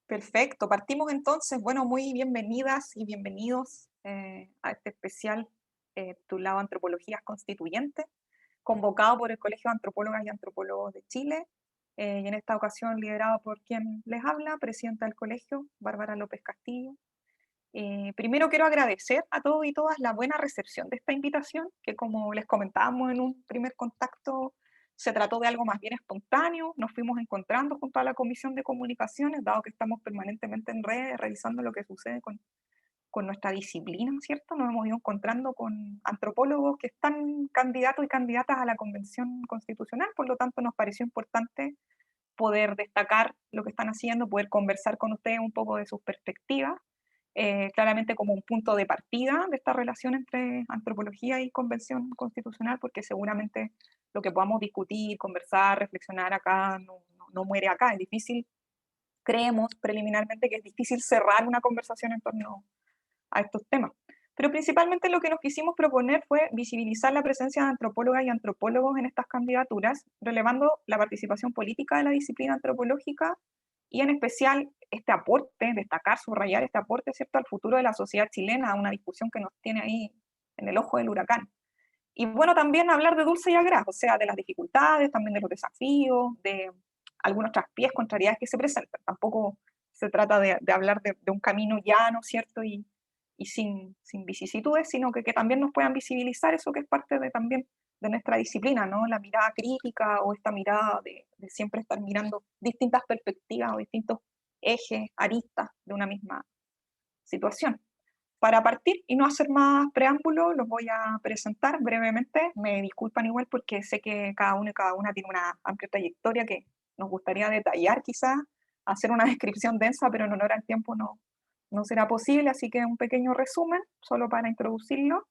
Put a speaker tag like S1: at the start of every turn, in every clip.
S1: Perfecto, partimos entonces. Bueno, muy bienvenidas y bienvenidos a este especial titulado Antropologías Constituyentes, convocado por el Colegio de Antropólogas y Antropólogos de Chile, y en esta ocasión liderado por quien les habla, presidenta del colegio, Bárbara López Castillo. Primero quiero agradecer a todos y todas la buena recepción de esta invitación, que como les comentábamos en un primer contacto, se trató de algo más bien espontáneo, nos fuimos encontrando junto a la Comisión de Comunicaciones, dado que estamos permanentemente en redes, revisando lo que sucede con nuestra disciplina, ¿cierto? Nos hemos ido encontrando con antropólogos que están candidatos y candidatas a la Convención Constitucional, por lo tanto nos pareció importante poder destacar lo que están haciendo, poder conversar con ustedes un poco de sus perspectivas, claramente como un punto de partida de esta relación entre antropología y convención constitucional, porque seguramente lo que podamos discutir, conversar, reflexionar acá no muere acá. Es difícil, creemos preliminarmente que es difícil cerrar una conversación en torno a estos temas. Pero principalmente lo que nos quisimos proponer fue visibilizar la presencia de antropólogas y antropólogos en estas candidaturas, relevando la participación política de la disciplina antropológica y en especial este aporte, destacar, subrayar este aporte, ¿cierto?, al futuro de la sociedad chilena, a una discusión que nos tiene ahí en el ojo del huracán. Y bueno, también hablar de dulce y agraz, o sea, de las dificultades, también de los desafíos, de algunos traspiés, contrariedades que se presentan. Tampoco se trata de hablar de un camino llano, ¿cierto? Y sin vicisitudes, sino que también nos puedan visibilizar eso que es parte de, también de nuestra disciplina, ¿no? La mirada crítica o esta mirada de siempre estar mirando distintas perspectivas o distintos ejes, aristas de una misma situación. Para partir y no hacer más preámbulos, los voy a presentar brevemente. Me disculpan igual porque sé que cada uno y cada una tiene una amplia trayectoria que nos gustaría detallar quizás, hacer una descripción densa, pero en honor al tiempo no será posible, así que un pequeño resumen, solo para introducirlo.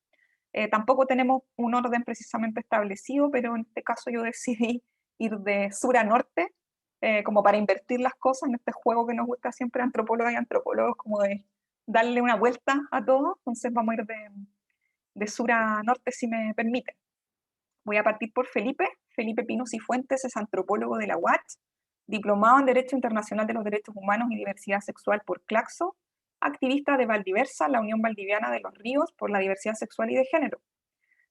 S1: Tampoco tenemos un orden precisamente establecido, pero en este caso yo decidí ir de sur a norte, como para invertir las cosas en este juego que nos gusta siempre a antropólogas y antropólogos, como de darle una vuelta a todo. Entonces vamos a ir de sur a norte, si me permiten. Voy a partir por Felipe. Felipe Pino Cifuentes es antropólogo de la UACH, diplomado en Derecho Internacional de los Derechos Humanos y Diversidad Sexual por Claxo, activista de Valdiversa, la Unión Valdiviana de los Ríos por la Diversidad Sexual y de Género.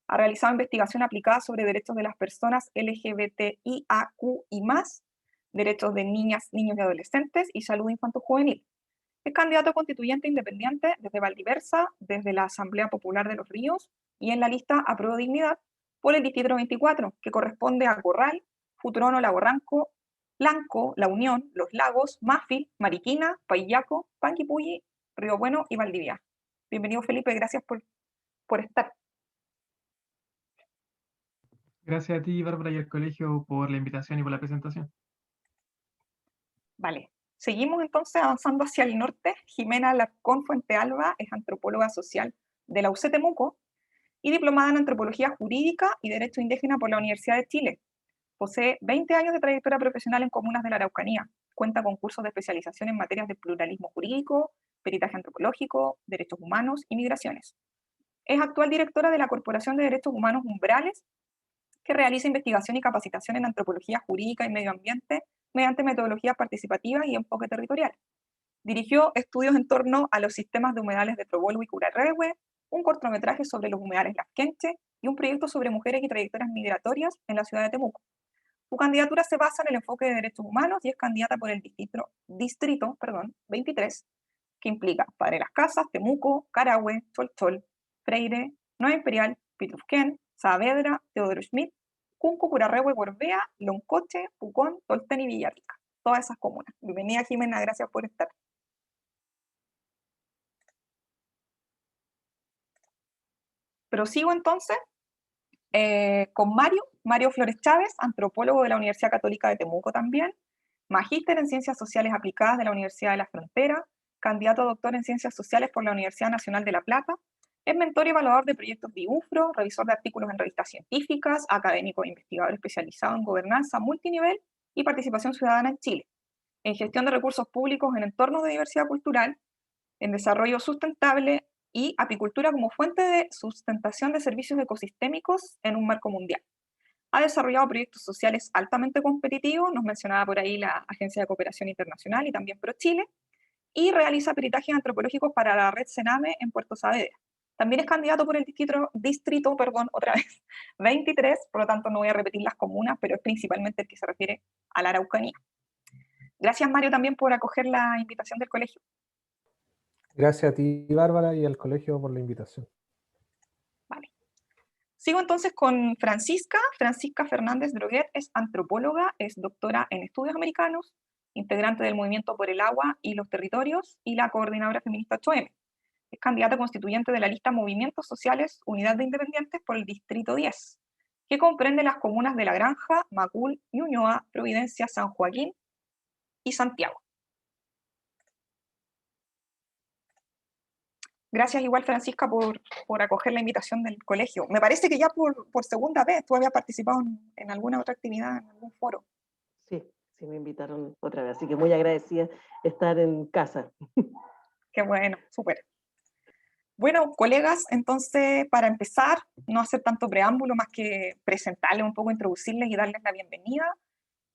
S1: Ha realizado investigación aplicada sobre derechos de las personas LGBTIAQ y más, derechos de niñas, niños y adolescentes y salud infanto-juvenil. Es candidato constituyente independiente desde Valdiversa, desde la Asamblea Popular de los Ríos y en la lista Apruebo Dignidad por el Distrito 24, que corresponde a Corral, Futrono, Lago Ranco, Blanco, La Unión, Los Lagos, Mafil, Mariquina, Paillaco, Panguipulli, Río Bueno y Valdivia. Bienvenido, Felipe, gracias por estar.
S2: Gracias a ti, Bárbara, y al colegio por la invitación y por la presentación.
S1: Vale. Seguimos entonces avanzando hacia el norte. Jimena Alarcón Fuentealba es antropóloga social de la UC Temuco y diplomada en Antropología Jurídica y Derecho Indígena por la Universidad de Chile. Posee 20 años de trayectoria profesional en comunas de la Araucanía. Cuenta con cursos de especialización en materias de pluralismo jurídico, peritaje antropológico, derechos humanos y migraciones. Es actual directora de la Corporación de Derechos Humanos Umbrales, que realiza investigación y capacitación en antropología jurídica y medio ambiente mediante metodologías participativas y enfoque territorial. Dirigió estudios en torno a los sistemas de humedales de Probolvo y Curarrehue, un cortometraje sobre los humedales Lasquenche y un proyecto sobre mujeres y trayectorias migratorias en la ciudad de Temuco. Su candidatura se basa en el enfoque de derechos humanos y es candidata por el distrito 23, que implica Padre Las Casas, Temuco, Carahue, Cholchol, Freire, Nueva Imperial, Pitrufquén, Saavedra, Teodoro Schmidt, Cunco, Curarrehue, Gorbea, Loncoche, Pucón, Tolten y Villarrica. Todas esas comunas. Bienvenida, Jimena, gracias por estar. Prosigo entonces con Mario Flores Chávez, antropólogo de la Universidad Católica de Temuco también, magíster en Ciencias Sociales Aplicadas de la Universidad de la Frontera, candidato a doctor en Ciencias Sociales por la Universidad Nacional de La Plata, es mentor y evaluador de proyectos de UFRO, revisor de artículos en revistas científicas, académico e investigador especializado en gobernanza multinivel y participación ciudadana en Chile, en gestión de recursos públicos en entornos de diversidad cultural, en desarrollo sustentable y apicultura como fuente de sustentación de servicios ecosistémicos en un marco mundial. Ha desarrollado proyectos sociales altamente competitivos, nos mencionaba por ahí la Agencia de Cooperación Internacional y también ProChile, y realiza peritajes antropológicos para la red Sename en Puerto Saavedra. También es candidato por el distrito, otra vez, 23, por lo tanto no voy a repetir las comunas, pero es principalmente el que se refiere a la Araucanía. Gracias, Mario, también por acoger la invitación del colegio.
S3: Gracias a ti, Bárbara, y al colegio por la invitación.
S1: Vale. Sigo entonces con Francisca. Francisca Fernández Droguet es antropóloga, es doctora en estudios americanos, integrante del Movimiento por el Agua y los Territorios y la coordinadora feminista 8M. Es candidata constituyente de la lista Movimientos Sociales Unidad de Independientes por el Distrito 10, que comprende las comunas de La Granja, Macul, Ñuñoa, Providencia, San Joaquín y Santiago. Gracias igual, Francisca, por acoger la invitación del colegio. Me parece que ya por segunda vez tú habías participado en alguna otra actividad, en algún foro.
S4: Sí, sí me invitaron otra vez, así que muy agradecida estar en casa.
S1: Qué bueno, súper. Bueno, colegas, entonces para empezar, no hacer tanto preámbulo, más que presentarles un poco, introducirles y darles la bienvenida.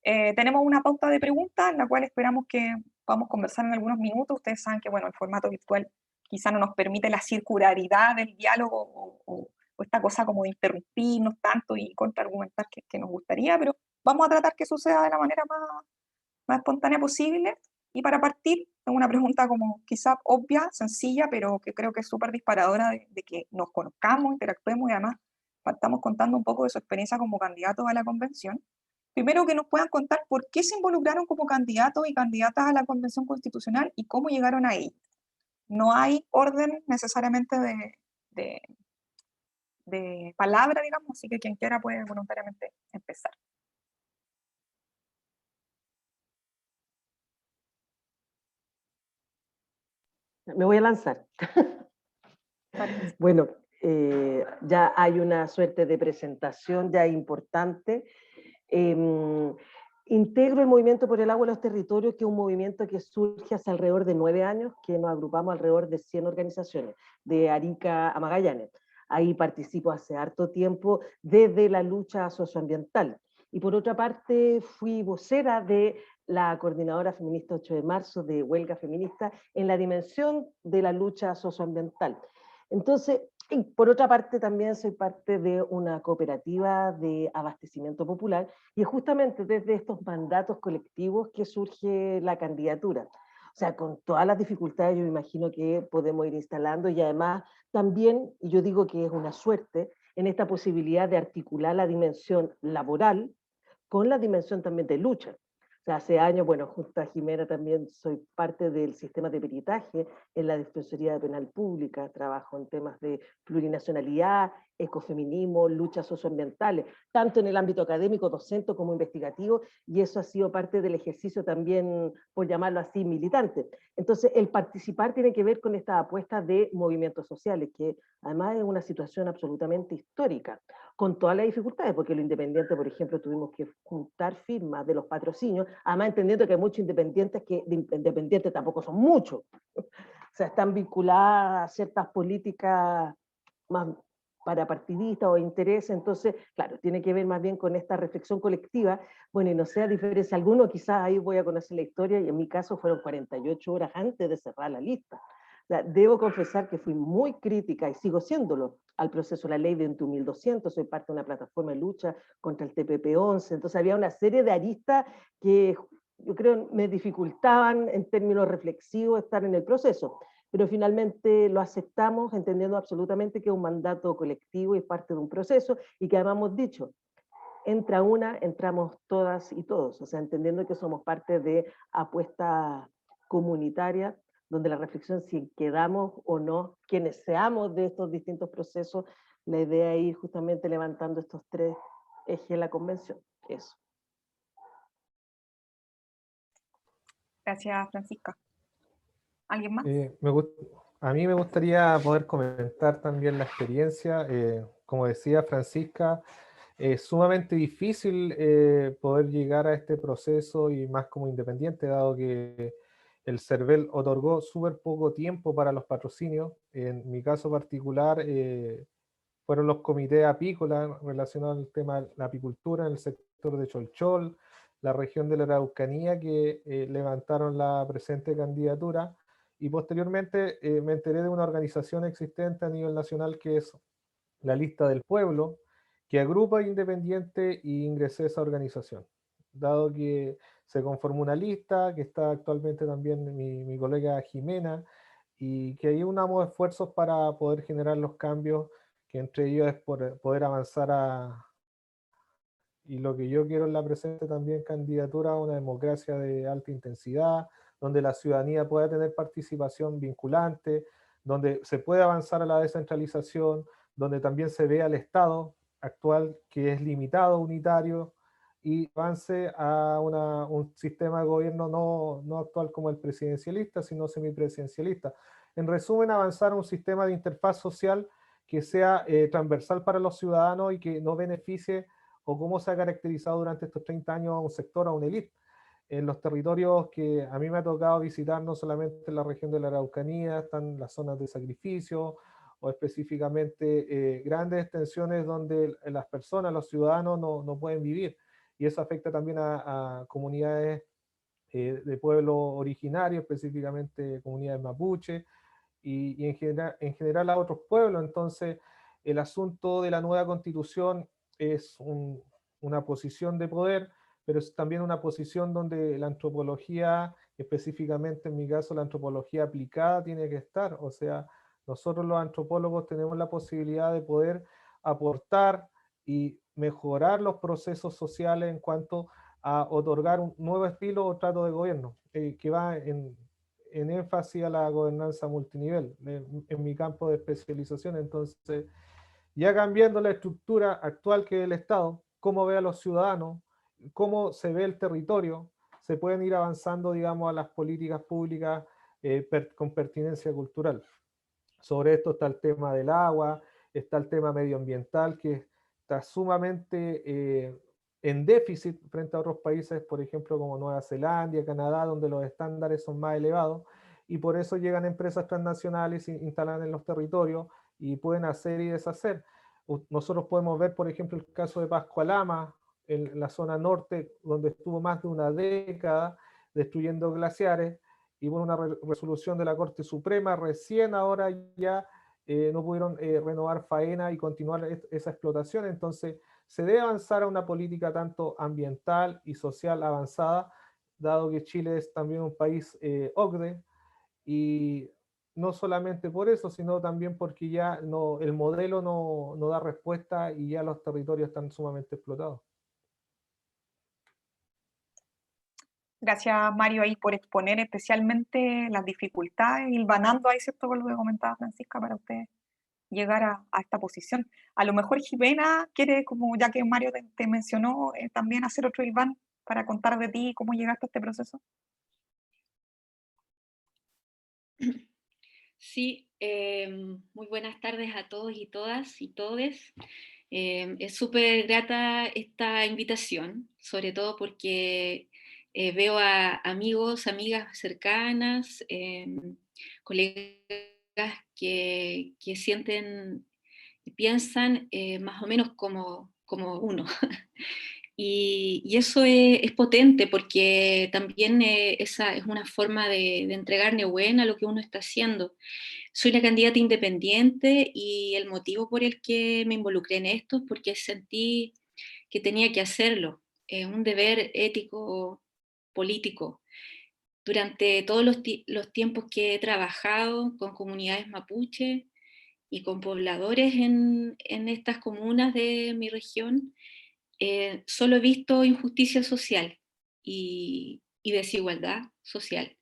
S1: Tenemos una pauta de preguntas, en la cual esperamos que podamos conversar en algunos minutos. Ustedes saben que, bueno, el formato virtual quizá no nos permite la circularidad del diálogo o esta cosa como de interrumpirnos tanto y contraargumentar que nos gustaría, pero vamos a tratar que suceda de la manera más espontánea posible. Y para partir, tengo una pregunta como quizá obvia, sencilla, pero que creo que es súper disparadora de que nos conozcamos, interactuemos y además estamos contando un poco de su experiencia como candidatos a la convención. Primero, que nos puedan contar por qué se involucraron como candidatos y candidatas a la Convención Constitucional y cómo llegaron ahí. No hay orden necesariamente de palabra, digamos, así que quien quiera puede voluntariamente empezar.
S4: Me voy a lanzar. Bueno, ya hay una suerte de presentación ya importante. Integro el Movimiento por el Agua y los Territorios, que es un movimiento que surge hace alrededor de 9 años, que nos agrupamos alrededor de 100 organizaciones, de Arica a Magallanes. Ahí participo hace harto tiempo desde la lucha socioambiental. Y por otra parte, fui vocera de la coordinadora feminista 8 de marzo de huelga feminista en la dimensión de la lucha socioambiental. Entonces, y por otra parte, también soy parte de una cooperativa de abastecimiento popular y es justamente desde estos mandatos colectivos que surge la candidatura. O sea, con todas las dificultades yo me imagino que podemos ir instalando y además también, y yo digo que es una suerte, en esta posibilidad de articular la dimensión laboral con la dimensión también de lucha. O sea, hace años, bueno, junto a Jimena también soy parte del sistema de peritaje en la Defensoría Penal Pública, trabajo en temas de plurinacionalidad, ecofeminismo, luchas socioambientales, tanto en el ámbito académico, docente como investigativo, y eso ha sido parte del ejercicio también, por llamarlo así, militante. Entonces, el participar tiene que ver con esta apuesta de movimientos sociales, que además es una situación absolutamente histórica, con todas las dificultades, porque los independientes, por ejemplo, tuvimos que juntar firmas de los patrocinios, además entendiendo que hay muchos independientes que de independientes tampoco son muchos, o sea, están vinculadas a ciertas políticas más parapartidistas o intereses, entonces, claro, tiene que ver más bien con esta reflexión colectiva, bueno, y no sé, a diferencia de alguno, quizás ahí voy a conocer la historia, y en mi caso fueron 48 horas antes de cerrar la lista. O sea, debo confesar que fui muy crítica, y sigo siéndolo, al proceso de la ley 21.200, soy parte de una plataforma de lucha contra el TPP-11, entonces había una serie de aristas que yo creo me dificultaban en términos reflexivos estar en el proceso, pero finalmente lo aceptamos entendiendo absolutamente que es un mandato colectivo y parte de un proceso, y que además hemos dicho, entra una, entramos todas y todos, o sea, entendiendo que somos parte de apuesta comunitaria, donde la reflexión si quedamos o no, quienes seamos de estos distintos procesos, la idea es ir justamente levantando estos 3 ejes de la convención. Eso.
S1: Gracias, Francisca. ¿Alguien más?
S3: A mí me gustaría poder comentar también la experiencia. Como decía Francisca, es sumamente difícil poder llegar a este proceso y más como independiente, dado que el CERVEL otorgó súper poco tiempo para los patrocinios. En mi caso particular, fueron los comités apícolas relacionados al tema de la apicultura en el sector de Cholchol, la región de la Araucanía, que levantaron la presente candidatura, y posteriormente me enteré de una organización existente a nivel nacional que es la Lista del Pueblo, que agrupa independientes, y ingresé a esa organización. Dado que se conformó una lista, que está actualmente también mi colega Jimena, y que ahí unamos esfuerzos para poder generar los cambios, que entre ellos es poder avanzar y lo que yo quiero en la presente también candidatura a una democracia de alta intensidad, donde la ciudadanía pueda tener participación vinculante, donde se pueda avanzar a la descentralización, donde también se vea el Estado actual que es limitado, unitario, y avance a un sistema de gobierno no actual como el presidencialista, sino semipresidencialista. En resumen, avanzar a un sistema de interfaz social que sea transversal para los ciudadanos y que no beneficie, o cómo se ha caracterizado durante estos 30 años a un sector, a una élite. En los territorios que a mí me ha tocado visitar, no solamente en la región de la Araucanía, están las zonas de sacrificio, o específicamente grandes extensiones donde las personas, los ciudadanos no pueden vivir. Y eso afecta también a comunidades de pueblos originarios, específicamente comunidades mapuche, y en general a otros pueblos. Entonces, el asunto de la nueva constitución es una posición de poder, pero es también una posición donde la antropología, específicamente en mi caso la antropología aplicada, tiene que estar. O sea, nosotros los antropólogos tenemos la posibilidad de poder aportar y mejorar los procesos sociales en cuanto a otorgar un nuevo estilo o trato de gobierno, que va en énfasis a la gobernanza multinivel, en mi campo de especialización. Entonces, ya cambiando la estructura actual que es el Estado, cómo ve a los ciudadanos, cómo se ve el territorio, se pueden ir avanzando, digamos, a las políticas públicas con pertinencia cultural. Sobre esto está el tema del agua, está el tema medioambiental, que está sumamente en déficit frente a otros países, por ejemplo, como Nueva Zelanda, Canadá, donde los estándares son más elevados, y por eso llegan empresas transnacionales y se instalan en los territorios y pueden hacer y deshacer. Nosotros podemos ver, por ejemplo, el caso de Pascualama, en la zona norte, donde estuvo más de una década destruyendo glaciares, y bueno, una resolución de la Corte Suprema, recién ahora ya no pudieron renovar faena y continuar esa explotación. Entonces, se debe avanzar a una política tanto ambiental y social avanzada, dado que Chile es también un país OCDE, y no solamente por eso, sino también porque ya el modelo no da respuesta y ya los territorios están sumamente explotados.
S1: Gracias, Mario, ahí por exponer especialmente las dificultades, hilvanando ahí, ¿cierto?, con lo que comentaba Francisca, para usted llegar a esta posición. A lo mejor Jimena quiere, como ya que Mario te mencionó, también hacer otro hilván para contar de ti cómo llegaste a este proceso.
S5: Sí, muy buenas tardes a todos y todas y todes. Es súper grata esta invitación, sobre todo porque veo a amigos, amigas cercanas, colegas que sienten y piensan más o menos como uno. Y eso es potente porque también esa es una forma de entregar Nehuen a lo que uno está haciendo. Soy la candidata independiente y el motivo por el que me involucré en esto es porque sentí que tenía que hacerlo. Es un deber ético, político. Durante todos los tiempos que he trabajado con comunidades mapuche y con pobladores en estas comunas de mi región, solo he visto injusticia social y desigualdad social.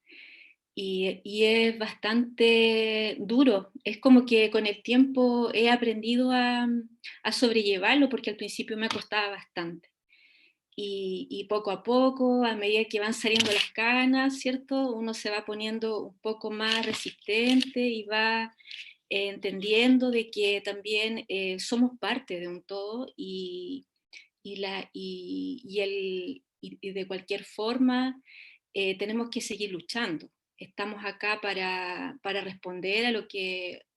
S5: Y es bastante duro. Es como que con el tiempo he aprendido a sobrellevarlo, porque al principio me costaba bastante. Y poco a poco, a medida que van saliendo las canas, ¿cierto? Uno se va poniendo un poco más resistente y va entendiendo de que también somos parte de un todo y de cualquier forma tenemos que seguir luchando. Estamos acá para responder a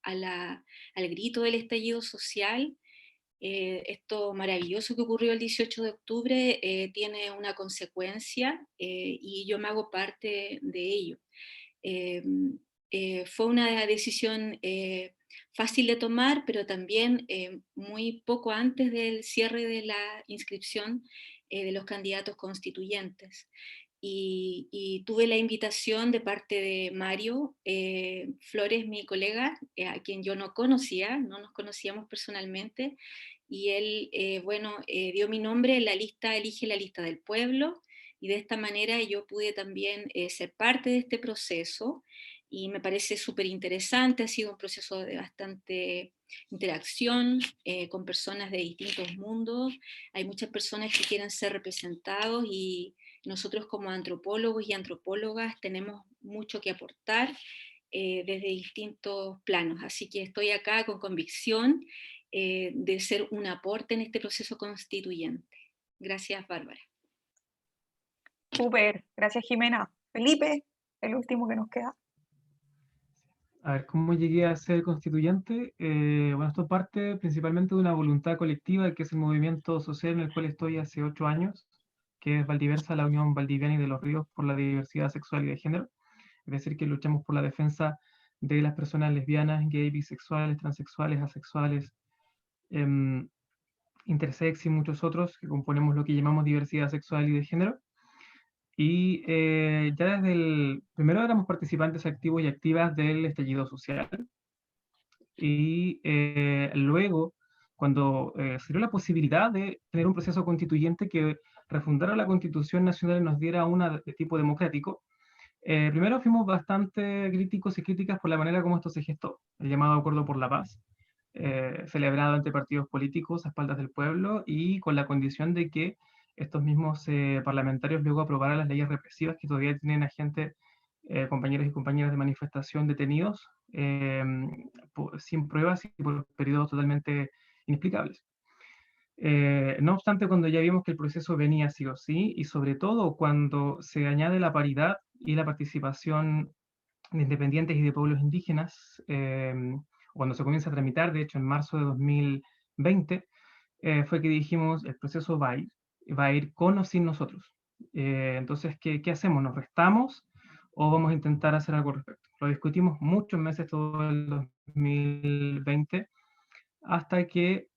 S5: al grito del estallido social. Esto maravilloso que ocurrió el 18 de octubre tiene una consecuencia y yo me hago parte de ello. fue una decisión fácil de tomar, pero también muy poco antes del cierre de la inscripción de los candidatos constituyentes. Y tuve la invitación de parte de Mario Flores, mi colega, a quien yo no conocía, no nos conocíamos personalmente, y él, dio mi nombre en la lista, elige la lista del pueblo, y de esta manera yo pude también ser parte de este proceso, y me parece súper interesante, ha sido un proceso de bastante interacción con personas de distintos mundos, hay muchas personas que quieren ser representados y nosotros como antropólogos y antropólogas tenemos mucho que aportar desde distintos planos, así que estoy acá con convicción de ser un aporte en este proceso constituyente. Gracias, Bárbara.
S1: Súper, gracias Jimena. Felipe, el último que nos queda.
S2: A ver, ¿cómo llegué a ser constituyente? Bueno, esto parte principalmente de una voluntad colectiva, que es el movimiento social en el cual estoy hace 8 años, que es Valdiversa, la Unión Valdiviana y de los Ríos por la Diversidad Sexual y de Género. Es decir, que luchamos por la defensa de las personas lesbianas, gay, bisexuales, transexuales, asexuales, intersex y muchos otros, que componemos lo que llamamos diversidad sexual y de género. Y ya desde el primero éramos participantes activos y activas del estallido social. Y luego, cuando salió la posibilidad de tener un proceso constituyente que refundara la Constitución Nacional y nos diera una de tipo democrático, primero fuimos bastante críticos y críticas por la manera como esto se gestó, el llamado Acuerdo por la Paz, celebrado entre partidos políticos a espaldas del pueblo y con la condición de que estos mismos parlamentarios luego aprobaran las leyes represivas que todavía tienen a gente, compañeros y compañeras de manifestación detenidos sin pruebas y por periodos totalmente inexplicables. No obstante, cuando ya vimos que el proceso venía sí o sí, y sobre todo cuando se añade la paridad y la participación de independientes y de pueblos indígenas, cuando se comienza a tramitar, de hecho en marzo de 2020, fue que dijimos, el proceso va a ir con o sin nosotros. Entonces, ¿qué hacemos? ¿Nos restamos o vamos a intentar hacer algo al respecto? Lo discutimos muchos meses todo el 2020, hasta que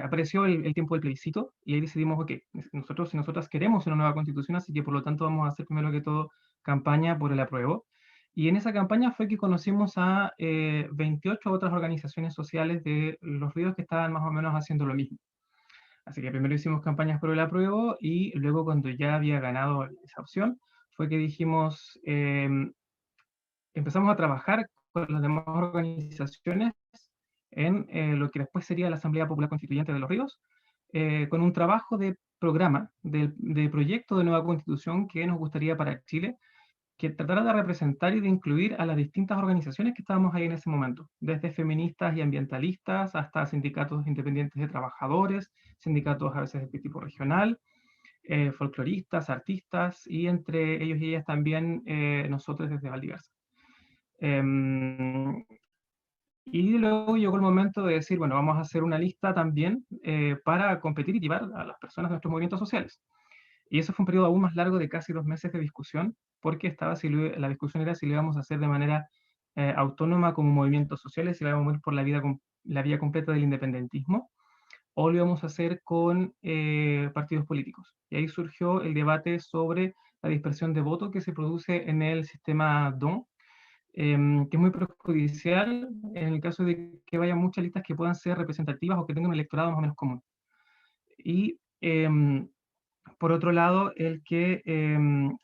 S2: apareció el tiempo del plebiscito y ahí decidimos, ok, nosotros y nosotras queremos una nueva constitución, así que por lo tanto vamos a hacer primero que todo campaña por el apruebo. Y en esa campaña fue que conocimos a 28 otras organizaciones sociales de Los Ríos que estaban más o menos haciendo lo mismo. Así que primero hicimos campañas por el apruebo y luego cuando ya había ganado esa opción, fue que dijimos, empezamos a trabajar con las demás organizaciones en lo que después sería la Asamblea Popular Constituyente de Los Ríos, con un trabajo de programa, de proyecto de nueva constitución que nos gustaría para Chile, que tratara de representar y de incluir a las distintas organizaciones que estábamos ahí en ese momento, desde feministas y ambientalistas hasta sindicatos independientes de trabajadores, sindicatos a veces de tipo regional, folcloristas, artistas y entre ellos y ellas también nosotros desde Valdiversa. Y luego llegó el momento de decir, bueno, vamos a hacer una lista también para competir y llevar a las personas de nuestros movimientos sociales. Y eso fue un periodo aún más largo de casi 2 meses de discusión, porque la discusión era si lo íbamos a hacer de manera autónoma como movimientos sociales, si lo íbamos a ir por la vía completa del independentismo, o lo íbamos a hacer con partidos políticos. Y ahí surgió el debate sobre la dispersión de voto que se produce en el sistema DON, que es muy perjudicial en el caso de que haya muchas listas que puedan ser representativas o que tengan un electorado más o menos común. Y por otro lado, el que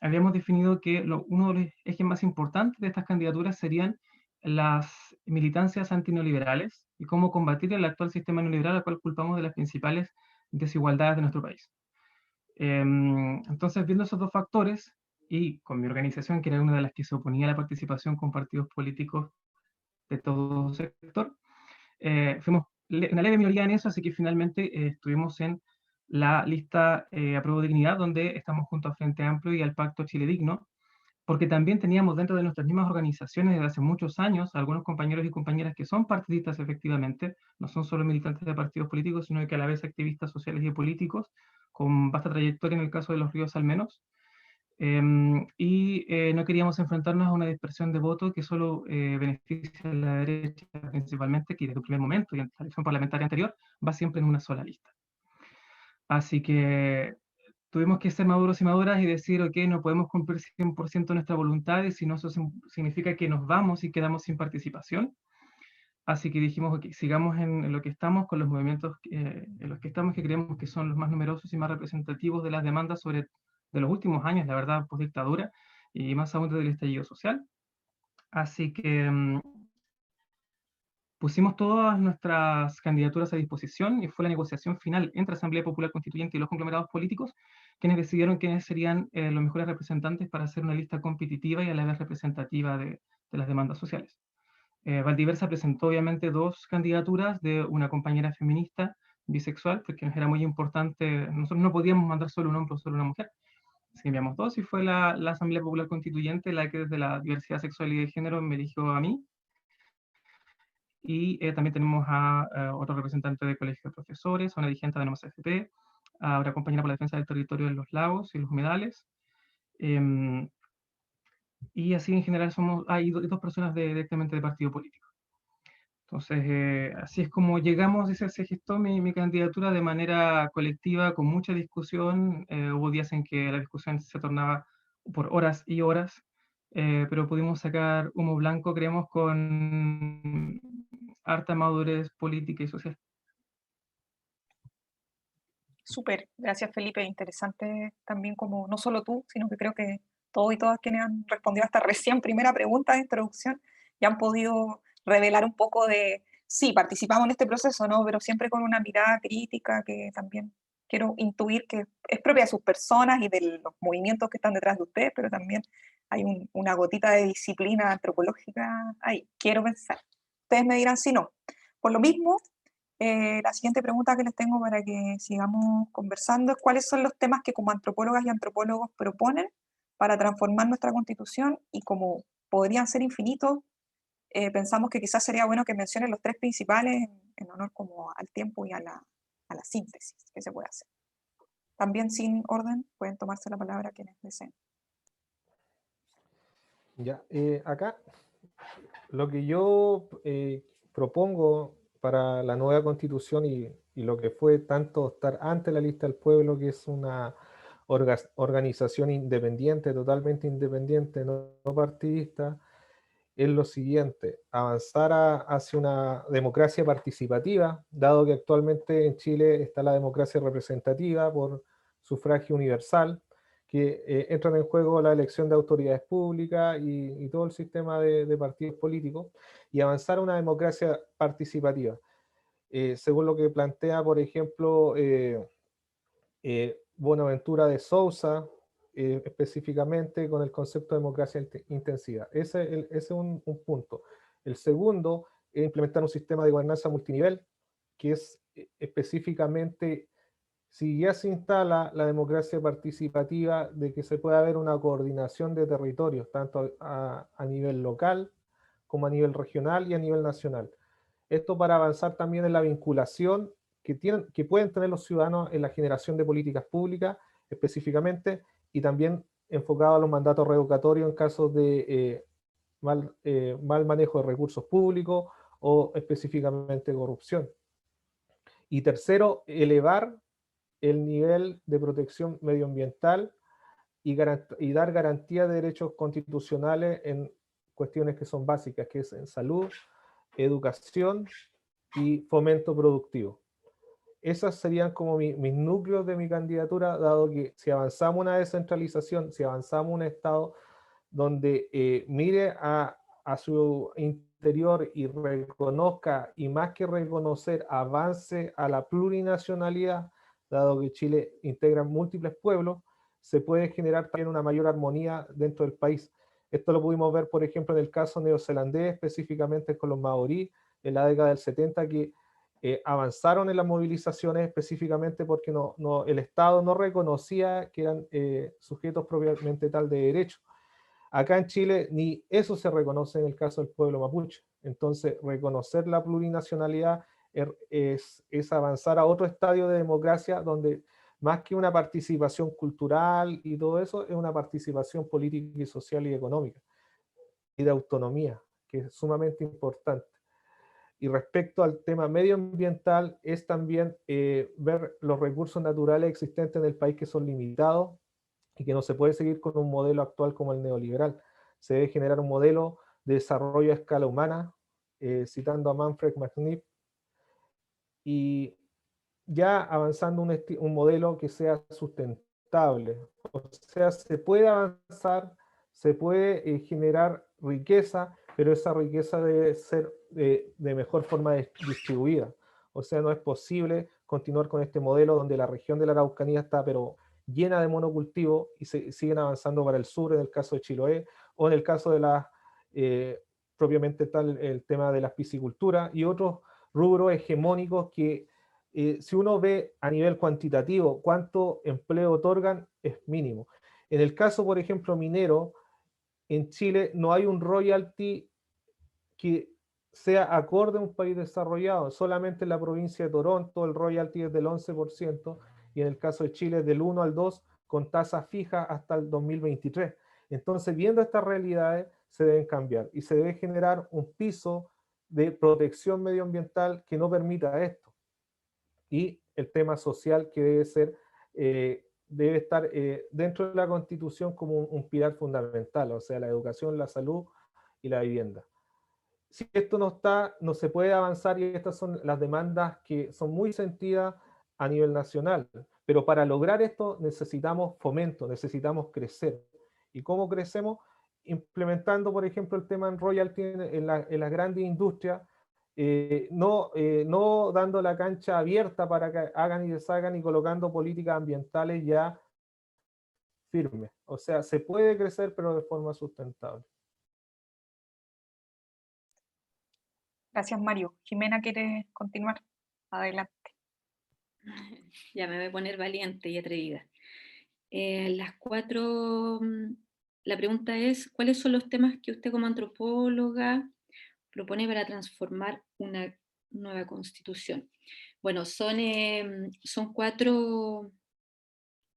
S2: habíamos definido que uno de los ejes más importantes de estas candidaturas serían las militancias antineoliberales y cómo combatir el actual sistema neoliberal al cual culpamos de las principales desigualdades de nuestro país. Entonces, viendo esos dos factores, y con mi organización, que era una de las que se oponía a la participación con partidos políticos de todo sector, fuimos una leve minoría en eso, así que finalmente estuvimos en la lista Apruebo Dignidad, donde estamos junto al Frente Amplio y al Pacto Chile Digno, porque también teníamos dentro de nuestras mismas organizaciones desde hace muchos años algunos compañeros y compañeras que son partidistas efectivamente, no son solo militantes de partidos políticos, sino que a la vez activistas sociales y políticos, con vasta trayectoria en el caso de Los Ríos al menos, No queríamos enfrentarnos a una dispersión de voto que solo beneficia a la derecha principalmente, que desde el primer momento y en la elección parlamentaria anterior va siempre en una sola lista. Así que tuvimos que ser maduros y maduras y decir, ok, no podemos cumplir 100% nuestra voluntad, y si no, eso significa que nos vamos y quedamos sin participación. Así que dijimos, ok, sigamos en lo que estamos, con los movimientos en los que estamos, que creemos que son los más numerosos y más representativos de las demandas de los últimos años, la verdad, post dictadura, y más aún del estallido social. Así que pusimos todas nuestras candidaturas a disposición, y fue la negociación final entre Asamblea Popular Constituyente y los conglomerados políticos quienes decidieron quiénes serían los mejores representantes para hacer una lista competitiva y a la vez representativa de las demandas sociales. Valdiversa presentó obviamente 2 candidaturas de una compañera feminista bisexual, porque nos era muy importante, nosotros no podíamos mandar solo un hombre o solo una mujer, así que enviamos 2, y fue la Asamblea Popular Constituyente la que desde la diversidad sexual y de género me eligió a mí. Y también tenemos a otro representante del Colegio de Profesores, a una dirigente de NOMAS AFP, a una compañera por la defensa del territorio en los lagos y los humedales. Y así en general hay 2 personas directamente de partido político. Entonces, así es como llegamos, se gestó mi candidatura de manera colectiva, con mucha discusión. Hubo días en que la discusión se tornaba por horas y horas, pero pudimos sacar humo blanco, creemos, con harta madurez política y social.
S1: Súper, gracias Felipe, interesante también como no solo tú, sino que creo que todos y todas quienes han respondido hasta recién primera pregunta de introducción ya han podido revelar un poco de, sí, participamos en este proceso, ¿no? Pero siempre con una mirada crítica que también quiero intuir que es propia de sus personas y de los movimientos que están detrás de ustedes, pero también hay una gotita de disciplina antropológica ahí, quiero pensar. Ustedes me dirán si no. Por lo mismo, la siguiente pregunta que les tengo para que sigamos conversando es cuáles son los temas que como antropólogas y antropólogos proponen para transformar nuestra constitución, y como podrían ser infinitos, pensamos que quizás sería bueno que mencionen los 3 principales en honor como al tiempo y a la síntesis que se puede hacer. También sin orden, pueden tomarse la palabra quienes deseen.
S3: Ya, acá lo que yo propongo para la nueva constitución y lo que fue tanto estar ante la lista del pueblo, que es una organización independiente, totalmente independiente, no partidista, es lo siguiente: avanzar hacia una democracia participativa, dado que actualmente en Chile está la democracia representativa por sufragio universal, que entran en juego la elección de autoridades públicas y todo el sistema de partidos políticos, y avanzar a una democracia participativa. Según lo que plantea, por ejemplo, Bonaventura de Sousa, específicamente con el concepto de democracia intensiva. Ese es un punto. El segundo es implementar un sistema de gobernanza multinivel, que es específicamente, si ya se instala la democracia participativa, de que se pueda haber una coordinación de territorios, tanto a nivel local como a nivel regional y a nivel nacional. Esto para avanzar también en la vinculación que pueden tener los ciudadanos en la generación de políticas públicas específicamente, y también enfocado a los mandatos revocatorios en casos de mal manejo de recursos públicos o específicamente corrupción. Y tercero, elevar el nivel de protección medioambiental y dar garantía de derechos constitucionales en cuestiones que son básicas, que es en salud, educación y fomento productivo. Esas serían como mis núcleos de mi candidatura, dado que si avanzamos una descentralización, si avanzamos un Estado donde mire a su interior y reconozca, y más que reconocer, avance a la plurinacionalidad, dado que Chile integra múltiples pueblos, se puede generar también una mayor armonía dentro del país. Esto lo pudimos ver, por ejemplo, en el caso neozelandés, específicamente con los maorí, en la década del 70, que avanzaron en las movilizaciones específicamente porque el Estado no reconocía que eran sujetos propiamente tal de derecho. Acá en Chile ni eso se reconoce en el caso del pueblo mapuche. Entonces, reconocer la plurinacionalidad es avanzar a otro estadio de democracia donde más que una participación cultural y todo eso, es una participación política y social y económica, y de autonomía, que es sumamente importante. Y respecto al tema medioambiental, es también ver los recursos naturales existentes en el país que son limitados y que no se puede seguir con un modelo actual como el neoliberal. Se debe generar un modelo de desarrollo a escala humana, citando a Manfred Machniff, y ya avanzando un modelo que sea sustentable. O sea, se puede avanzar, se puede generar riqueza, pero esa riqueza debe ser de mejor forma distribuida. O sea, no es posible continuar con este modelo donde la región de la Araucanía está pero llena de monocultivo y siguen avanzando para el sur, en el caso de Chiloé, o en el caso de la, propiamente tal, el tema de la piscicultura y otros rubros hegemónicos que si uno ve a nivel cuantitativo cuánto empleo otorgan, es mínimo. En el caso, por ejemplo, minero, en Chile no hay un royalty que sea acorde a un país desarrollado. Solamente en la provincia de Toronto el royalty es del 11%, y en el caso de Chile es del 1 al 2, con tasa fija hasta el 2023. Entonces, viendo estas realidades, se deben cambiar y se debe generar un piso de protección medioambiental que no permita esto. Y el tema social que debe ser, debe estar dentro de la Constitución como un pilar fundamental, o sea, la educación, la salud y la vivienda. Si esto no está, no se puede avanzar, y estas son las demandas que son muy sentidas a nivel nacional. Pero para lograr esto necesitamos fomento, necesitamos crecer. ¿Y cómo crecemos? Implementando, por ejemplo, el tema en royalty en las grandes industrias, no dando la cancha abierta para que hagan y deshagan, y colocando políticas ambientales ya firmes. O sea, se puede crecer, pero de forma sustentable.
S1: Gracias, Mario. Jimena, ¿quieres continuar? Adelante.
S5: Ya me voy a poner valiente y atrevida. La pregunta es, ¿cuáles son los temas que usted como antropóloga propone para transformar una nueva constitución? Bueno, son 4,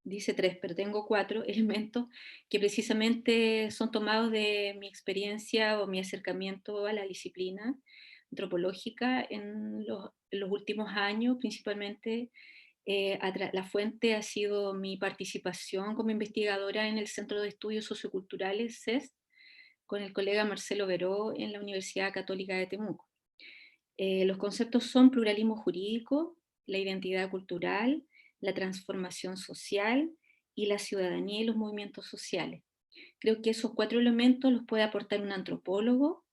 S5: dice 3, pero tengo 4 elementos que precisamente son tomados de mi experiencia o mi acercamiento a la disciplina antropológica en los últimos años, principalmente. La fuente ha sido mi participación como investigadora en el Centro de Estudios Socioculturales, CES, con el colega Marcelo Veró en la Universidad Católica de Temuco. Los conceptos son pluralismo jurídico, la identidad cultural, la transformación social y la ciudadanía y los movimientos sociales. Creo que esos 4 elementos los puede aportar un antropólogo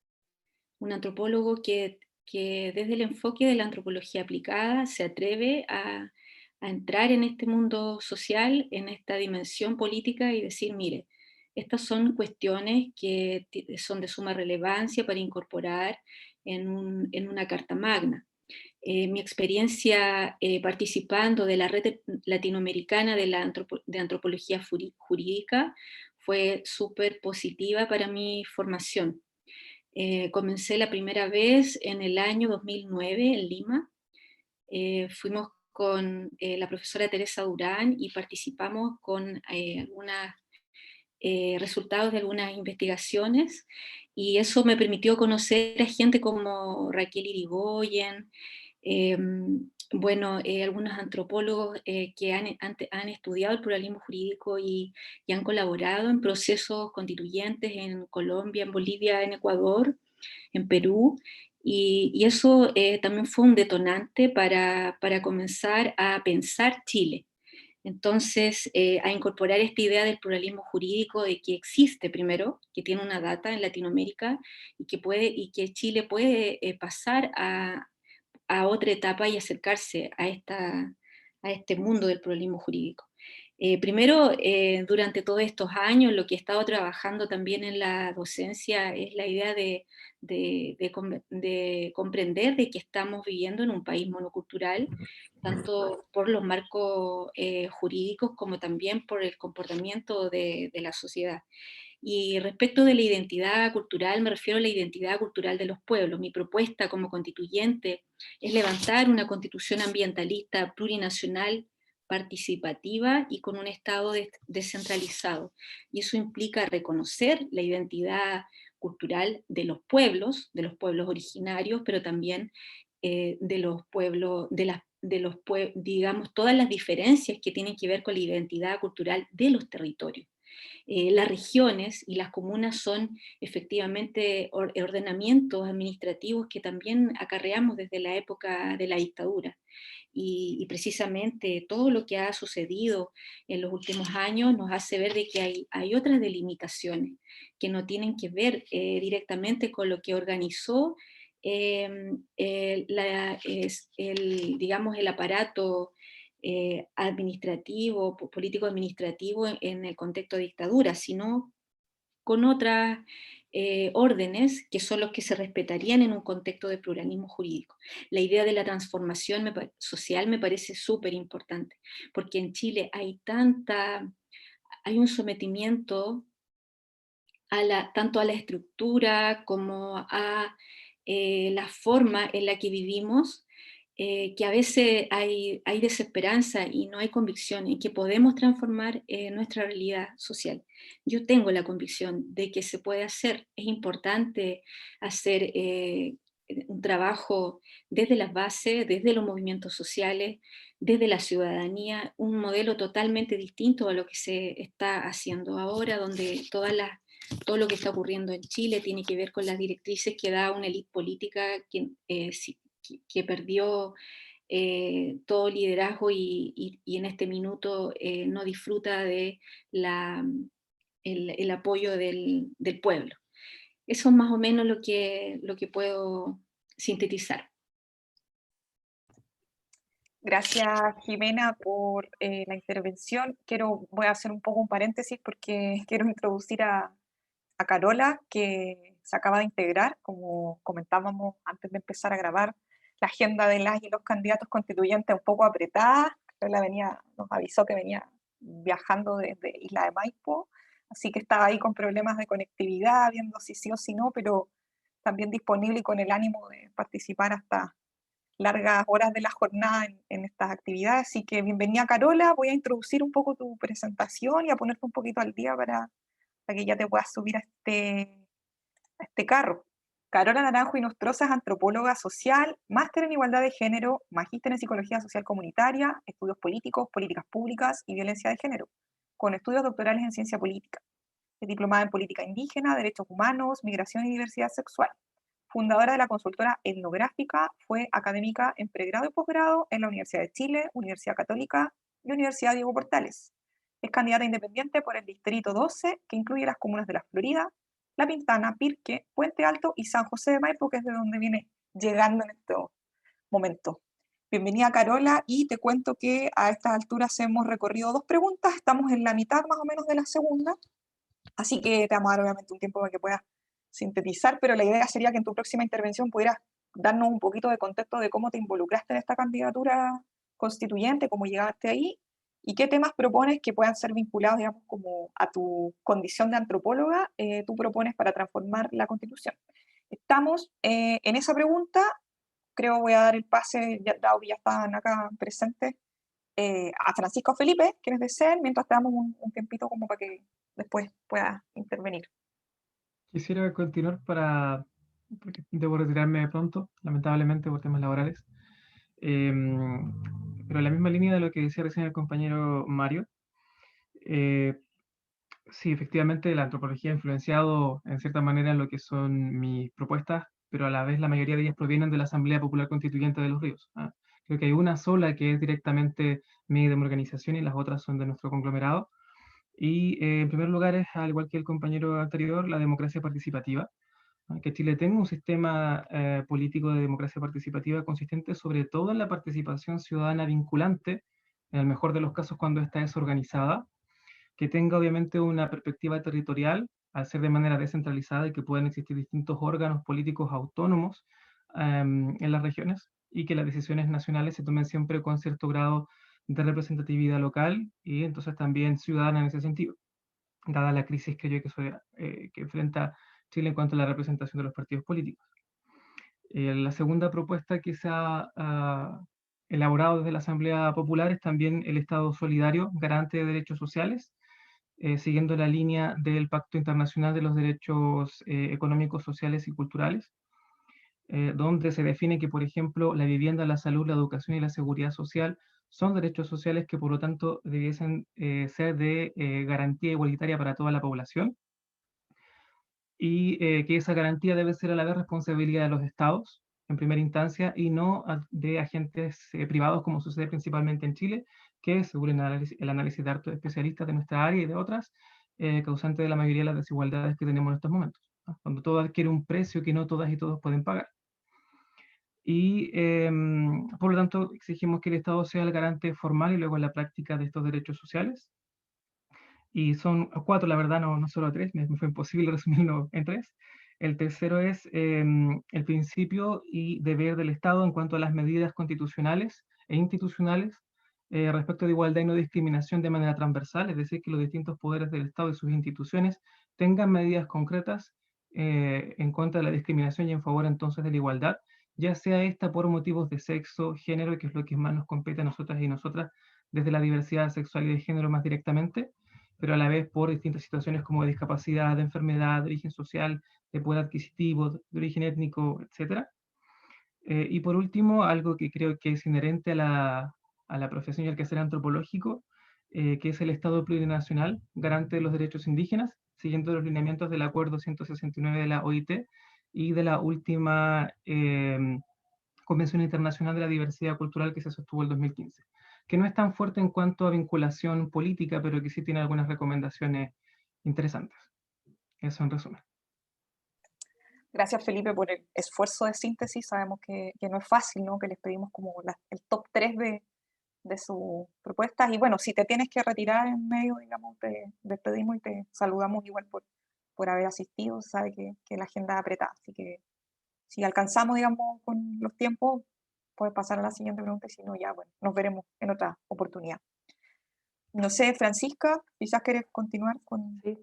S5: que desde el enfoque de la antropología aplicada se atreve a entrar en este mundo social, en esta dimensión política, y decir, mire, estas son cuestiones que son de suma relevancia para incorporar en una carta magna. Mi experiencia participando de la red latinoamericana de antropología jurídica fue súper positiva para mi formación. Comencé la primera vez en el año 2009 en Lima. Fuimos con la profesora Teresa Durán y participamos con algunos resultados de algunas investigaciones, y eso me permitió conocer a gente como Raquel Irigoyen, algunos antropólogos que han estudiado el pluralismo jurídico y han colaborado en procesos constituyentes en Colombia, en Bolivia, en Ecuador, en Perú, y eso también fue un detonante para comenzar a pensar Chile. Entonces, a incorporar esta idea del pluralismo jurídico, de que existe primero, que tiene una data en Latinoamérica, y que Chile puede pasar a otra etapa y acercarse a este mundo del pluralismo jurídico. Primero, durante todos estos años, lo que he estado trabajando también en la docencia es la idea de comprender de que estamos viviendo en un país monocultural, tanto por los marcos jurídicos como también por el comportamiento de la sociedad. Y respecto de la identidad cultural, me refiero a la identidad cultural de los pueblos. Mi propuesta como constituyente es levantar una constitución ambientalista plurinacional participativa y con un Estado descentralizado. Y eso implica reconocer la identidad cultural de los pueblos originarios, pero también de los pueblos, digamos, todas las diferencias que tienen que ver con la identidad cultural de los territorios. Las regiones y las comunas son efectivamente ordenamientos administrativos que también acarreamos desde la época de la dictadura. Y precisamente todo lo que ha sucedido en los últimos años nos hace ver de que hay otras delimitaciones que no tienen que ver directamente con lo que organizó digamos, el aparato administrativo, político-administrativo en el contexto de dictadura, sino con otras órdenes que son los que se respetarían en un contexto de pluralismo jurídico. La idea de la transformación social me parece súper importante, porque en Chile hay un sometimiento tanto a la estructura como a la forma en la que vivimos, que a veces hay desesperanza y no hay convicción en que podemos transformar nuestra realidad social. Yo tengo la convicción de que se puede hacer. Es importante hacer un trabajo desde las bases, desde los movimientos sociales, desde la ciudadanía, un modelo totalmente distinto a lo que se está haciendo ahora, donde todo lo que está ocurriendo en Chile tiene que ver con las directrices que da una élite política que perdió todo liderazgo y en este minuto no disfruta de el apoyo del pueblo. Eso es más o menos lo que puedo sintetizar.
S1: Gracias, Jimena, por la intervención. Voy a hacer un poco un paréntesis porque quiero introducir a Carola, que se acaba de integrar, como comentábamos antes de empezar a grabar, la agenda de las y los candidatos constituyentes un poco apretada. Carola nos avisó que venía viajando desde Isla de Maipo, así que estaba ahí con problemas de conectividad, viendo si sí o si no, pero también disponible y con el ánimo de participar hasta largas horas de la jornada en estas actividades. Así que bienvenida, Carola. Voy a introducir un poco tu presentación y a ponerte un poquito al día para que ya te puedas subir a este carro. Carola Naranjo y Nostroza es antropóloga social, máster en igualdad de género, magíster en psicología social comunitaria, estudios políticos, políticas públicas y violencia de género, con estudios doctorales en ciencia política. Es diplomada en política indígena, derechos humanos, migración y diversidad sexual. Fundadora de la consultora etnográfica, fue académica en pregrado y posgrado en la Universidad de Chile, Universidad Católica y Universidad Diego Portales. Es candidata independiente por el Distrito 12, que incluye las comunas de La Florida, La Pintana, Pirque, Puente Alto y San José de Maipo, que es de donde viene llegando en este momento. Bienvenida, Carola, y te cuento que a estas alturas hemos recorrido 2 preguntas, estamos en la mitad más o menos de la segunda, así que te vamos a dar obviamente un tiempo para que puedas sintetizar, pero la idea sería que en tu próxima intervención pudieras darnos un poquito de contexto de cómo te involucraste en esta candidatura constituyente, cómo llegaste ahí, y qué temas propones que puedan ser vinculados, digamos, como a tu condición de antropóloga, tú propones para transformar la Constitución. Estamos en esa pregunta, creo voy a dar el pase, dado que ya estaban acá presentes, a Francisco o Felipe, quienes deseen, mientras te damos un tiempito como para que después puedas intervenir.
S2: Quisiera continuar porque debo retirarme pronto, lamentablemente por temas laborales. Pero en la misma línea de lo que decía recién el compañero Mario, sí, efectivamente la antropología ha influenciado en cierta manera en lo que son mis propuestas, pero a la vez la mayoría de ellas provienen de la Asamblea Popular Constituyente de los Ríos. Creo que hay una sola que es directamente mi de mi organización y las otras son de nuestro conglomerado. Y en primer lugar es, al igual que el compañero anterior, la democracia participativa. Que Chile tenga un sistema político de democracia participativa consistente sobre todo en la participación ciudadana vinculante, en el mejor de los casos cuando esta es organizada, que tenga obviamente una perspectiva territorial, al ser de manera descentralizada y que puedan existir distintos órganos políticos autónomos en las regiones, y que las decisiones nacionales se tomen siempre con cierto grado de representatividad local y entonces también ciudadana en ese sentido, dada la crisis que enfrenta Chile en cuanto a la representación de los partidos políticos. La segunda propuesta que se ha elaborado desde la Asamblea Popular es también el Estado solidario, garante de derechos sociales, siguiendo la línea del Pacto Internacional de los Derechos Económicos, Sociales y Culturales, donde se define que, por ejemplo, la vivienda, la salud, la educación y la seguridad social son derechos sociales que, por lo tanto, debiesen ser de garantía igualitaria para toda la población, y que esa garantía debe ser a la vez responsabilidad de los estados, en primera instancia, y no de agentes privados, como sucede principalmente en Chile, que, según el análisis de hartos especialistas de nuestra área y de otras, causante de la mayoría de las desigualdades que tenemos en estos momentos, ¿no? Cuando todo adquiere un precio que no todas y todos pueden pagar. Y por lo tanto exigimos que el Estado sea el garante formal y luego en la práctica de estos derechos sociales. Y son 4, la verdad, no solo 3, me fue imposible resumirlo en 3. El tercero es el principio y deber del Estado en cuanto a las medidas constitucionales e institucionales respecto de igualdad y no discriminación de manera transversal, es decir, que los distintos poderes del Estado y sus instituciones tengan medidas concretas en contra de la discriminación y en favor entonces de la igualdad, ya sea esta por motivos de sexo, género, que es lo que más nos compete a nosotras y nosotras desde la diversidad sexual y de género más directamente, pero a la vez por distintas situaciones como de discapacidad, de enfermedad, de origen social, de poder adquisitivo, de origen étnico, etc. Y por último, algo que creo que es inherente a la profesión y al quehacer antropológico, que es el Estado plurinacional, garante de los derechos indígenas, siguiendo los lineamientos del Acuerdo 169 de la OIT y de la última Convención Internacional de la Diversidad Cultural que se sostuvo en 2015, que no es tan fuerte en cuanto a vinculación política, pero que sí tiene algunas recomendaciones interesantes. Eso en resumen.
S1: Gracias, Felipe, por el esfuerzo de síntesis. Sabemos que no es fácil, ¿no? Que les pedimos como el top 3 de sus propuestas. Y bueno, si te tienes que retirar en medio, digamos, te despedimos y te saludamos igual por haber asistido. Sabe que la agenda es apretada, así que si alcanzamos, digamos, con los tiempos, puede pasar a la siguiente pregunta, y si no, ya, bueno, nos veremos en otra oportunidad. No sé, Francisca, quizás quieres continuar con...
S4: Sí.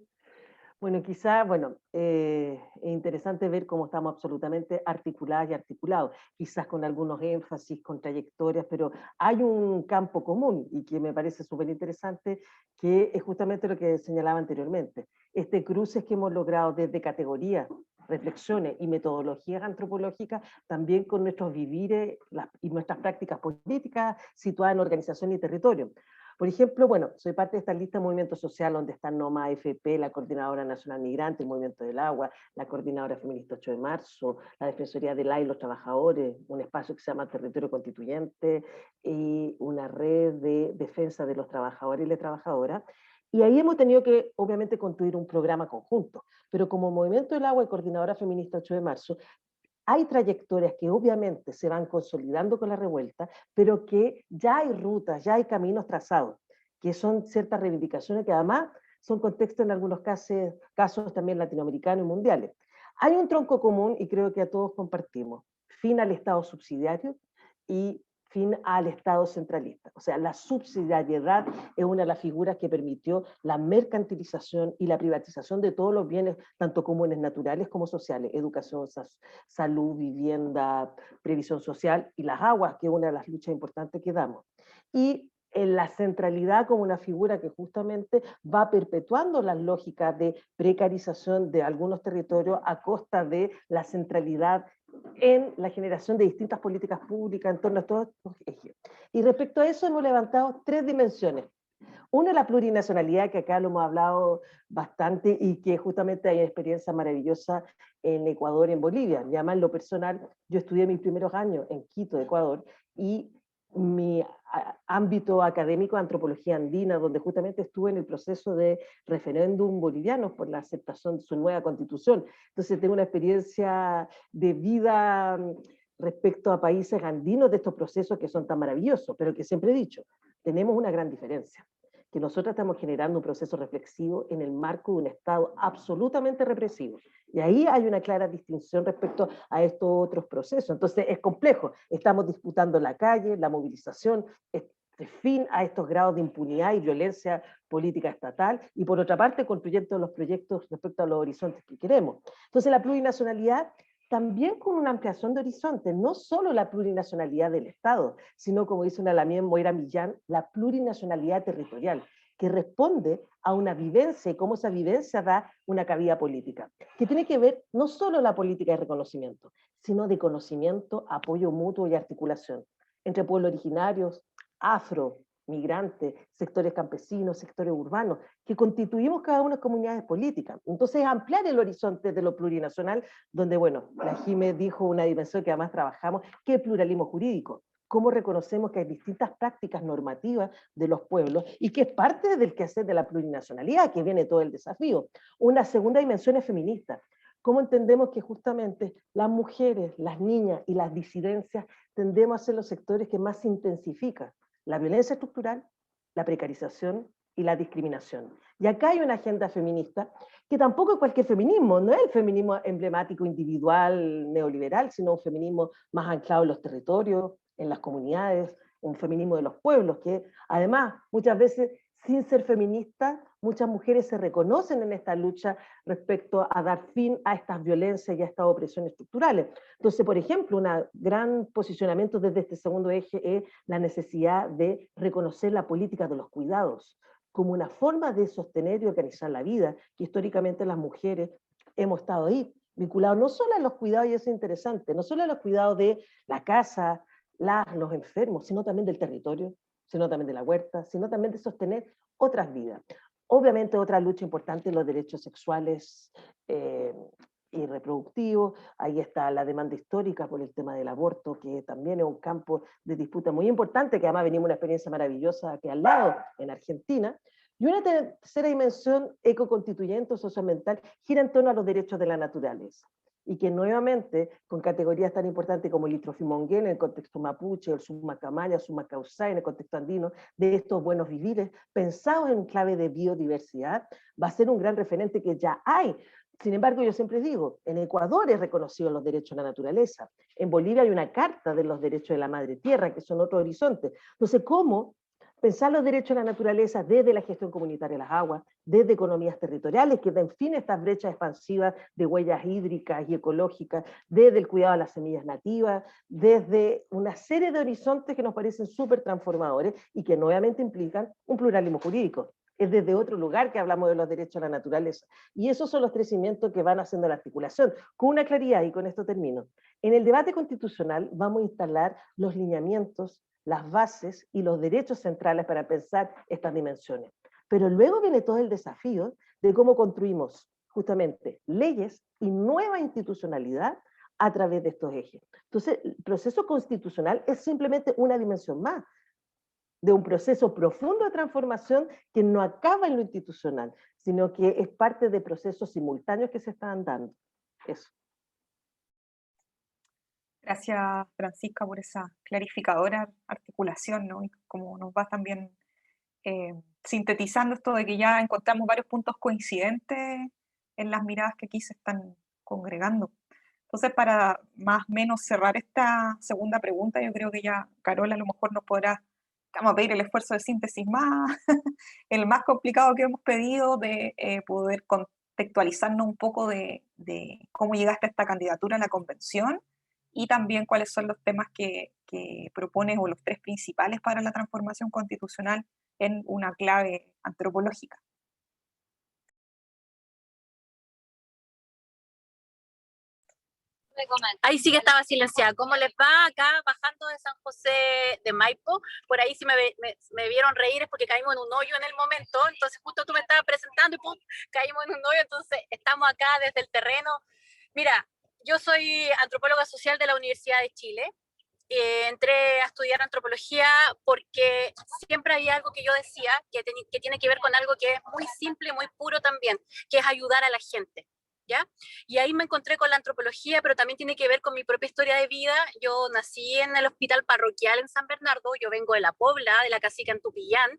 S4: Bueno, quizá, es interesante ver cómo estamos absolutamente articuladas y articulados, quizás con algunos énfasis, con trayectorias, pero hay un campo común y que me parece súper interesante, que es justamente lo que señalaba anteriormente. Este cruce que hemos logrado desde categorías, reflexiones y metodologías antropológicas, también con nuestros vivires y nuestras prácticas políticas situadas en organización y territorio. Por ejemplo, soy parte de esta lista de movimiento social donde están NOMA, AFP, la Coordinadora Nacional Migrante, el Movimiento del Agua, la Coordinadora Feminista 8 de Marzo, la Defensoría del AI y los Trabajadores, un espacio que se llama Territorio Constituyente y una red de defensa de los trabajadores y las trabajadoras. Y ahí hemos tenido que, obviamente, construir un programa conjunto. Pero como Movimiento del Agua y Coordinadora Feminista 8 de Marzo, hay trayectorias que obviamente se van consolidando con la revuelta, pero que ya hay rutas, ya hay caminos trazados, que son ciertas reivindicaciones que además son contextos en algunos casos también latinoamericanos y mundiales. Hay un tronco común y creo que a todos compartimos: fin al Estado subsidiario y fin al Estado centralista. O sea, la subsidiariedad es una de las figuras que permitió la mercantilización y la privatización de todos los bienes, tanto comunes naturales como sociales: educación, salud, vivienda, previsión social y las aguas, que es una de las luchas importantes que damos. Y en la centralidad como una figura que justamente va perpetuando las lógicas de precarización de algunos territorios a costa de la centralidad en la generación de distintas políticas públicas en torno a todos estos ejes. Y respecto a eso hemos levantado 3 dimensiones. Una, la plurinacionalidad, que acá lo hemos hablado bastante y que justamente hay experiencia maravillosa en Ecuador y en Bolivia. Y además, en lo personal, yo estudié mis primeros años en Quito, Ecuador, y mi ámbito académico de antropología andina, donde justamente estuve en el proceso de referéndum boliviano por la aceptación de su nueva constitución. Entonces tengo una experiencia de vida respecto a países andinos de estos procesos que son tan maravillosos, pero que siempre he dicho, tenemos una gran diferencia, que nosotros estamos generando un proceso reflexivo en el marco de un Estado absolutamente represivo. Y ahí hay una clara distinción respecto a estos otros procesos. Entonces es complejo. Estamos disputando la calle, la movilización, fin a estos grados de impunidad y violencia política estatal, y por otra parte construyendo los proyectos respecto a los horizontes que queremos. Entonces la plurinacionalidad también con una ampliación de horizonte, no solo la plurinacionalidad del Estado, sino, como dice una Lamien Moira Millán, la plurinacionalidad territorial, que responde a una vivencia y cómo esa vivencia da una cabida política, que tiene que ver no solo la política de reconocimiento, sino de conocimiento, apoyo mutuo y articulación entre pueblos originarios, afro, migrantes, sectores campesinos, sectores urbanos, que constituimos cada una de comunidades políticas. Entonces, ampliar el horizonte de lo plurinacional, donde, bueno, la Jimé dijo una dimensión que además trabajamos, que es el pluralismo jurídico. Cómo reconocemos que hay distintas prácticas normativas de los pueblos y que es parte del quehacer de la plurinacionalidad, que viene todo el desafío. Una segunda dimensión es feminista. Cómo entendemos que justamente las mujeres, las niñas y las disidencias tendemos a ser los sectores que más se intensifican la violencia estructural, la precarización y la discriminación. Y acá hay una agenda feminista que tampoco es cualquier feminismo, no es el feminismo emblemático individual neoliberal, sino un feminismo más anclado en los territorios, en las comunidades, un feminismo de los pueblos, que además muchas veces sin ser feministas, muchas mujeres se reconocen en esta lucha respecto a dar fin a estas violencias y a estas opresiones estructurales. Entonces, por ejemplo, un gran posicionamiento desde este segundo eje es la necesidad de reconocer la política de los cuidados como una forma de sostener y organizar la vida, que históricamente las mujeres hemos estado ahí, vinculados no solo a los cuidados, y eso es interesante, no solo a los cuidados de la casa, los enfermos, sino también del territorio, sino también de la huerta, sino también de sostener otras vidas. Obviamente otra lucha importante, los derechos sexuales y reproductivos. Ahí está la demanda histórica por el tema del aborto, que también es un campo de disputa muy importante, que además venimos una experiencia maravillosa aquí al lado, en Argentina. Y una tercera dimensión ecoconstituyente o socioambiental gira en torno a los derechos de la naturaleza. Y que nuevamente, con categorías tan importantes como el litrofimonguén en el contexto mapuche, o el sumacamaya, sumacausay en el contexto andino, de estos buenos vivires, pensados en clave de biodiversidad, va a ser un gran referente que ya hay. Sin embargo, yo siempre digo, en Ecuador es reconocido los derechos de la naturaleza, en Bolivia hay una carta de los derechos de la madre tierra, que son otro horizonte. Entonces, ¿cómo pensar los derechos de la naturaleza desde la gestión comunitaria de las aguas, desde economías territoriales que den fin a estas brechas expansivas de huellas hídricas y ecológicas, desde el cuidado de las semillas nativas, desde una serie de horizontes que nos parecen súper transformadores y que nuevamente implican un pluralismo jurídico? Es desde otro lugar que hablamos de los derechos a la naturaleza. Y esos son los tres cimientos que van haciendo la articulación, con una claridad, y con esto termino. En el debate constitucional vamos a instalar los lineamientos, las bases y los derechos centrales para pensar estas dimensiones. Pero luego viene todo el desafío de cómo construimos justamente leyes y nueva institucionalidad a través de estos ejes. Entonces, el proceso constitucional es simplemente una dimensión más de un proceso profundo de transformación que no acaba en lo institucional, sino que es parte de procesos simultáneos que se están dando. Eso.
S1: Gracias, Francisca, por esa clarificadora articulación, ¿no? Y como nos va también sintetizando esto de que ya encontramos varios puntos coincidentes en las miradas que aquí se están congregando. Entonces, para más o menos cerrar esta segunda pregunta, yo creo que ya Carola a lo mejor nos podrá, vamos a pedir el esfuerzo de síntesis más, el más complicado que hemos pedido, de poder contextualizarnos un poco de cómo llegaste a esta candidatura a la convención y también cuáles son los temas que propones o los tres principales para la transformación constitucional en una clave antropológica.
S6: Ahí sí que estaba silenciada. ¿Cómo les va acá bajando de San José de Maipo? Por ahí si me vieron reír es porque caímos en un hoyo en el momento, entonces justo tú me estabas presentando y pum, caímos en un hoyo, entonces estamos acá desde el terreno. Mira, yo soy antropóloga social de la Universidad de Chile. Entré a estudiar antropología porque siempre había algo que yo decía que tiene que ver con algo que es muy simple y muy puro también, que es ayudar a la gente. ¿Ya? Y ahí me encontré con la antropología, pero también tiene que ver con mi propia historia de vida. Yo nací en el hospital parroquial en San Bernardo, yo vengo de La Pobla, de la cacica en Tupillán.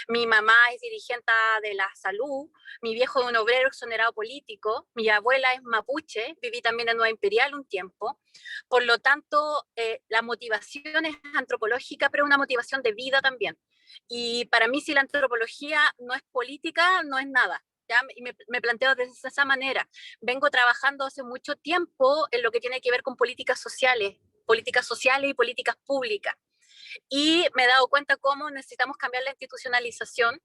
S6: Mi mamá es dirigente de la salud, mi viejo es un obrero exonerado político, mi abuela es mapuche, viví también en Nueva Imperial un tiempo. Por lo tanto, la motivación es antropológica, pero una motivación de vida también. Y para mí, si la antropología no es política, no es nada. ¿ya? Y me planteo de esa manera. Vengo trabajando hace mucho tiempo en lo que tiene que ver con políticas sociales y políticas públicas. Y me he dado cuenta cómo necesitamos cambiar la institucionalización,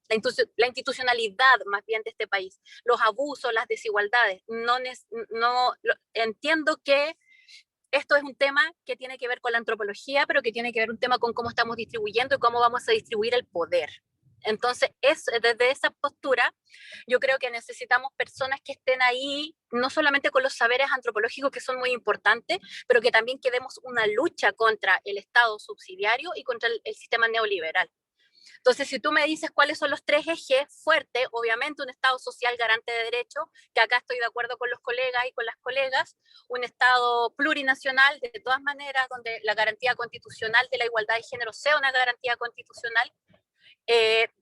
S6: la institucionalidad más bien de este país, los abusos, las desigualdades. Entiendo que esto es un tema que tiene que ver con la antropología, pero que tiene que ver un tema con cómo estamos distribuyendo y cómo vamos a distribuir el poder. Entonces, desde esa postura, yo creo que necesitamos personas que estén ahí, no solamente con los saberes antropológicos que son muy importantes, pero que también quedemos una lucha contra el Estado subsidiario y contra el sistema neoliberal. Entonces, si tú me dices cuáles son los 3 ejes fuertes, obviamente un Estado social garante de derechos, que acá estoy de acuerdo con los colegas y con las colegas, un Estado plurinacional, de todas maneras, donde la garantía constitucional de la igualdad de género sea una garantía constitucional,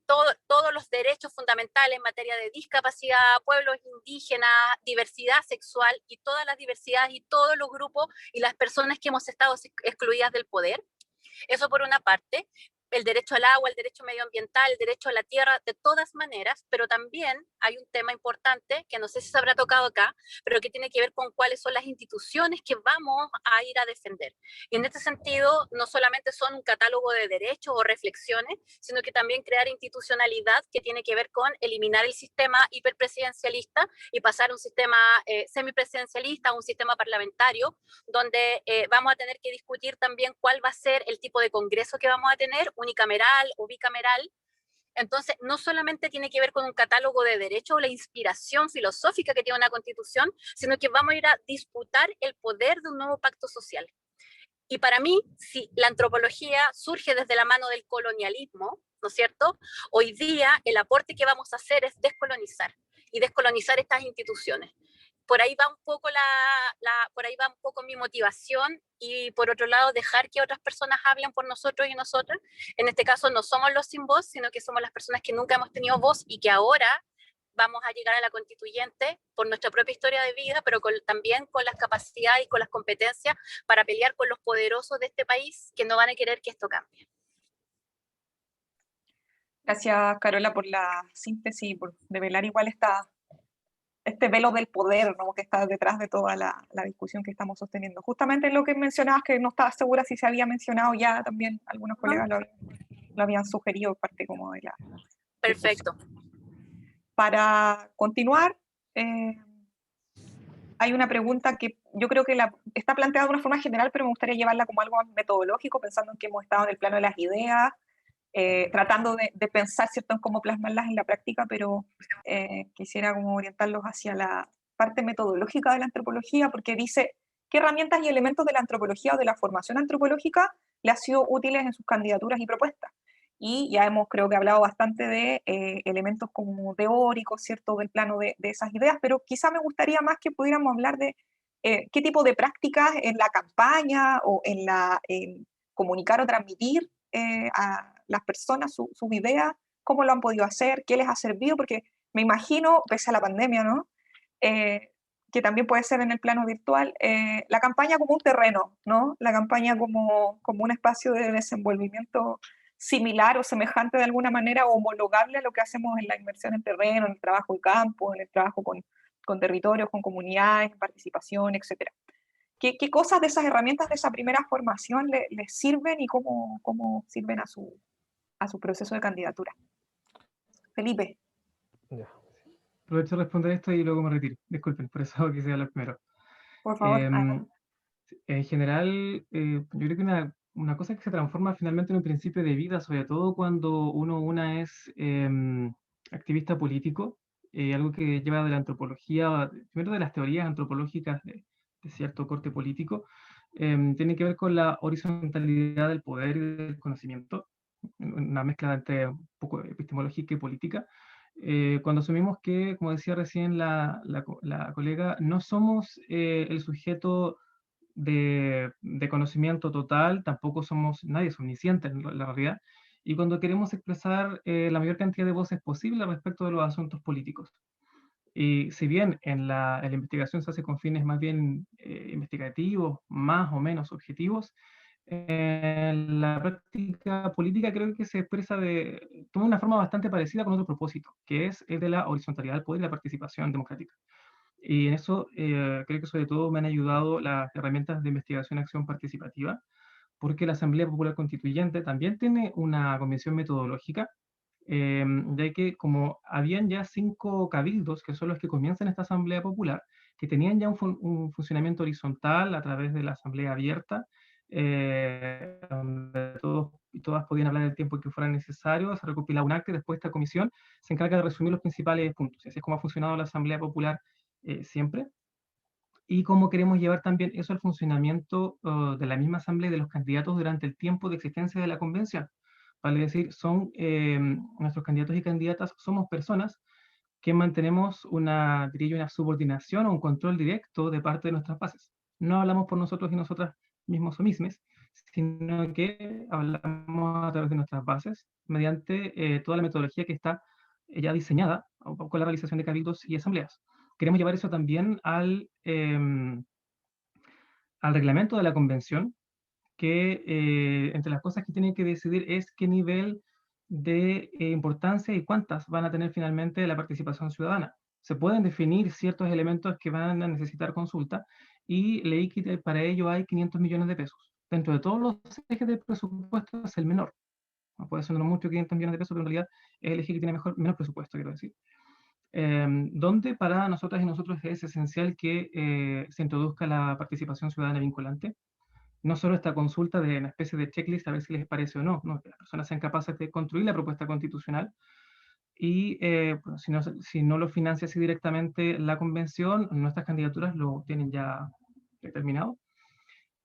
S6: todos los derechos fundamentales en materia de discapacidad, pueblos indígenas, diversidad sexual y todas las diversidades y todos los grupos y las personas que hemos estado excluidas del poder. Eso por una parte, el derecho al agua, el derecho medioambiental, el derecho a la tierra, de todas maneras, pero también hay un tema importante que no sé si se habrá tocado acá, pero que tiene que ver con cuáles son las instituciones que vamos a ir a defender. Y en este sentido, no solamente son un catálogo de derechos o reflexiones, sino que también crear institucionalidad que tiene que ver con eliminar el sistema hiperpresidencialista y pasar a un sistema semipresidencialista, a un sistema parlamentario, donde vamos a tener que discutir también cuál va a ser el tipo de congreso que vamos a tener, unicameral o bicameral. Entonces, no solamente tiene que ver con un catálogo de derechos o la inspiración filosófica que tiene una constitución, sino que vamos a ir a disputar el poder de un nuevo pacto social. Y para mí, si la antropología surge desde la mano del colonialismo, ¿no es cierto? Hoy día el aporte que vamos a hacer es descolonizar y descolonizar estas instituciones. Por ahí va un poco por ahí va un poco mi motivación, y por otro lado dejar que otras personas hablen por nosotros y nosotras. En este caso no somos los sin voz, sino que somos las personas que nunca hemos tenido voz y que ahora vamos a llegar a la constituyente por nuestra propia historia de vida, pero también con las capacidades y con las competencias para pelear con los poderosos de este país que no van a querer que esto cambie.
S1: Gracias, Carola, por la síntesis y por develar igual este velo del poder, ¿no?, que está detrás de toda la discusión que estamos sosteniendo. Justamente lo que mencionabas, que no estaba segura si se había mencionado ya, también algunos colegas lo habían sugerido, parte como de la...
S6: Perfecto.
S1: Para continuar, hay una pregunta que yo creo que está planteada de una forma general, pero me gustaría llevarla como algo metodológico, pensando en que hemos estado en el plano de las ideas, tratando de pensar, ¿cierto?, en cómo plasmarlas en la práctica, pero quisiera como orientarlos hacia la parte metodológica de la antropología, porque dice, ¿qué herramientas y elementos de la antropología o de la formación antropológica le han sido útiles en sus candidaturas y propuestas? Y ya hemos, creo que, hablado bastante de elementos como teóricos, ¿cierto?, del plano de esas ideas, pero quizá me gustaría más que pudiéramos hablar de qué tipo de prácticas en la campaña o en comunicar o transmitir a las personas sus ideas, cómo lo han podido hacer, qué les ha servido, porque me imagino, pese a la pandemia, ¿no?, que también puede ser en el plano virtual, la campaña como un terreno, ¿no?, la campaña como un espacio de desenvolvimiento similar o semejante de alguna manera, o homologable a lo que hacemos en la inmersión en terreno, en el trabajo de campo, en el trabajo con territorios, con comunidades, en participación, etc. ¿Qué cosas de esas herramientas de esa primera formación les sirven y cómo sirven a su proceso de candidatura? Felipe.
S3: Ya.
S2: Aprovecho de responder esto y luego me retiro. Disculpen, por eso quise hablar primero.
S1: Por favor.
S2: En general, yo creo que una cosa que se transforma finalmente en un principio de vida, sobre todo cuando una es activista político, algo que lleva de la antropología, primero de las teorías antropológicas de cierto corte político, tiene que ver con la horizontalidad del poder y del conocimiento, una mezcla entre un poco epistemológica y política. Cuando asumimos que, como decía recién la colega, no somos el sujeto de conocimiento total, tampoco nadie es omnisciente en la realidad, y cuando queremos expresar la mayor cantidad de voces posible respecto de los asuntos políticos. Y si bien en la investigación se hace con fines más bien investigativos, más o menos objetivos, La práctica política creo que se expresa toma una forma bastante parecida con otro propósito, que es el de la horizontalidad del poder y la participación democrática. Y en eso creo que sobre todo me han ayudado las herramientas de investigación y acción participativa, porque la Asamblea Popular Constituyente también tiene una convención metodológica, ya que como habían ya 5 cabildos, que son los que comienzan esta Asamblea Popular, que tenían ya un funcionamiento horizontal a través de la Asamblea Abierta, donde todos y todas podían hablar el tiempo que fuera necesario, se recopila un acta y después esta comisión se encarga de resumir los principales puntos. Y así es como ha funcionado la Asamblea Popular siempre. Y cómo queremos llevar también eso al funcionamiento de la misma Asamblea y de los candidatos durante el tiempo de existencia de la convención. Vale decir, son nuestros candidatos y candidatas, somos personas que mantenemos diría yo, una subordinación o un control directo de parte de nuestras bases. No hablamos por nosotros y nosotras mismos o mismes, sino que hablamos a través de nuestras bases, mediante toda la metodología que está ya diseñada con la realización de cabildos y asambleas. Queremos llevar eso también al reglamento de la convención, que entre las cosas que tienen que decidir es qué nivel de importancia y cuántas van a tener finalmente la participación ciudadana. Se pueden definir ciertos elementos que van a necesitar consulta y leí que para ello hay 500 millones de pesos. Dentro de todos los ejes del presupuesto es el menor. No puede ser mucho 500 millones de pesos, pero en realidad es el eje que tiene menor presupuesto, quiero decir. Donde para nosotras y nosotros es esencial que se introduzca la participación ciudadana vinculante. No solo esta consulta de una especie de checklist a ver si les parece o no, que las personas sean capaces de construir la propuesta constitucional y bueno, si no lo financia así directamente la convención, nuestras candidaturas lo tienen ya determinado.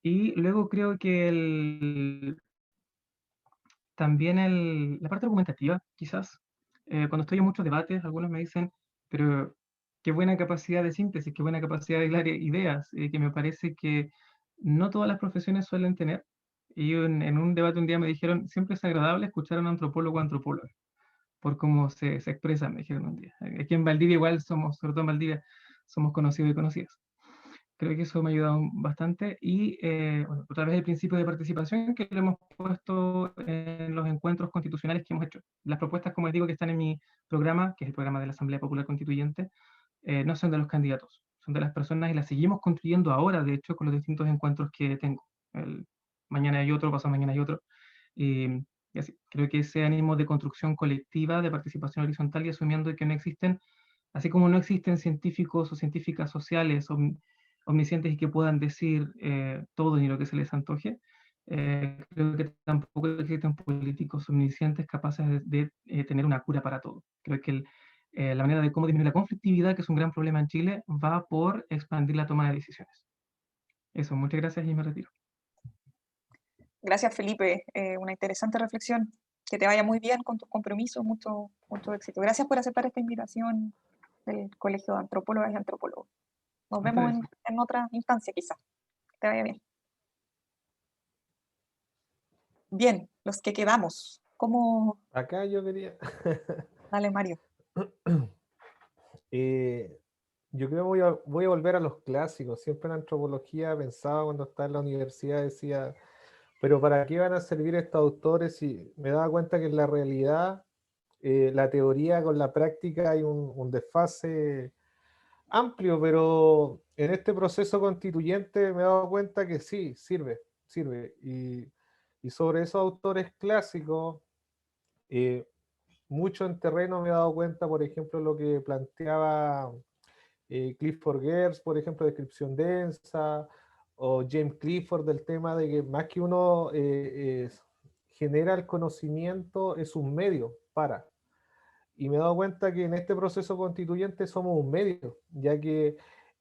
S2: Y luego creo que también la parte argumentativa, quizás, cuando estoy en muchos debates, algunos me dicen, pero qué buena capacidad de síntesis, qué buena capacidad de hilar ideas, que me parece que no todas las profesiones suelen tener. Y en un debate un día me dijeron, siempre es agradable escuchar a un antropólogo o antropóloga, por cómo se expresan, me dijeron un día. Aquí en Valdivia igual somos, sobre todo en Valdivia, somos conocidos y conocidas. Creo que eso me ha ayudado bastante y bueno, otra vez el principio de participación que lo hemos puesto en los encuentros constitucionales que hemos hecho. Las propuestas, como les digo, que están en mi programa, que es el programa de la Asamblea Popular Constituyente, no son de los candidatos, son de las personas y las seguimos construyendo ahora, de hecho, con los distintos encuentros que tengo. Mañana hay otro, pasado mañana hay otro. Y así, creo que ese ánimo de construcción colectiva, de participación horizontal y asumiendo que no existen, así como no existen científicos o científicas sociales omniscientes y que puedan decir todo ni lo que se les antoje, creo que tampoco existen políticos omniscientes capaces de tener una cura para todo. Creo que la manera de cómo disminuir la conflictividad, que es un gran problema en Chile, va por expandir la toma de decisiones. Eso, muchas gracias y me retiro.
S1: Gracias, Felipe. Una interesante reflexión. Que te vaya muy bien con tus compromisos, mucho éxito. Gracias por aceptar esta invitación del Colegio de Antropólogas y Antropólogos. Nos vemos en otra instancia, quizás. Que te vaya bien. Bien, los que quedamos. ¿Cómo?
S3: Acá yo quería...
S1: Dale, Mario.
S3: Yo creo que voy a volver a los clásicos. Siempre en antropología pensaba cuando estaba en la universidad, decía, pero ¿para qué van a servir estos autores? Y me daba cuenta que en la realidad, la teoría con la práctica hay un desfase amplio, pero en este proceso constituyente me he dado cuenta que sí, sirve. Y sobre esos autores clásicos, mucho en terreno me he dado cuenta, por ejemplo, lo que planteaba Clifford Geertz, por ejemplo, descripción densa, o James Clifford del tema de que más que uno genera el conocimiento, es un medio para. Y me he dado cuenta que en este proceso constituyente somos un medio, ya que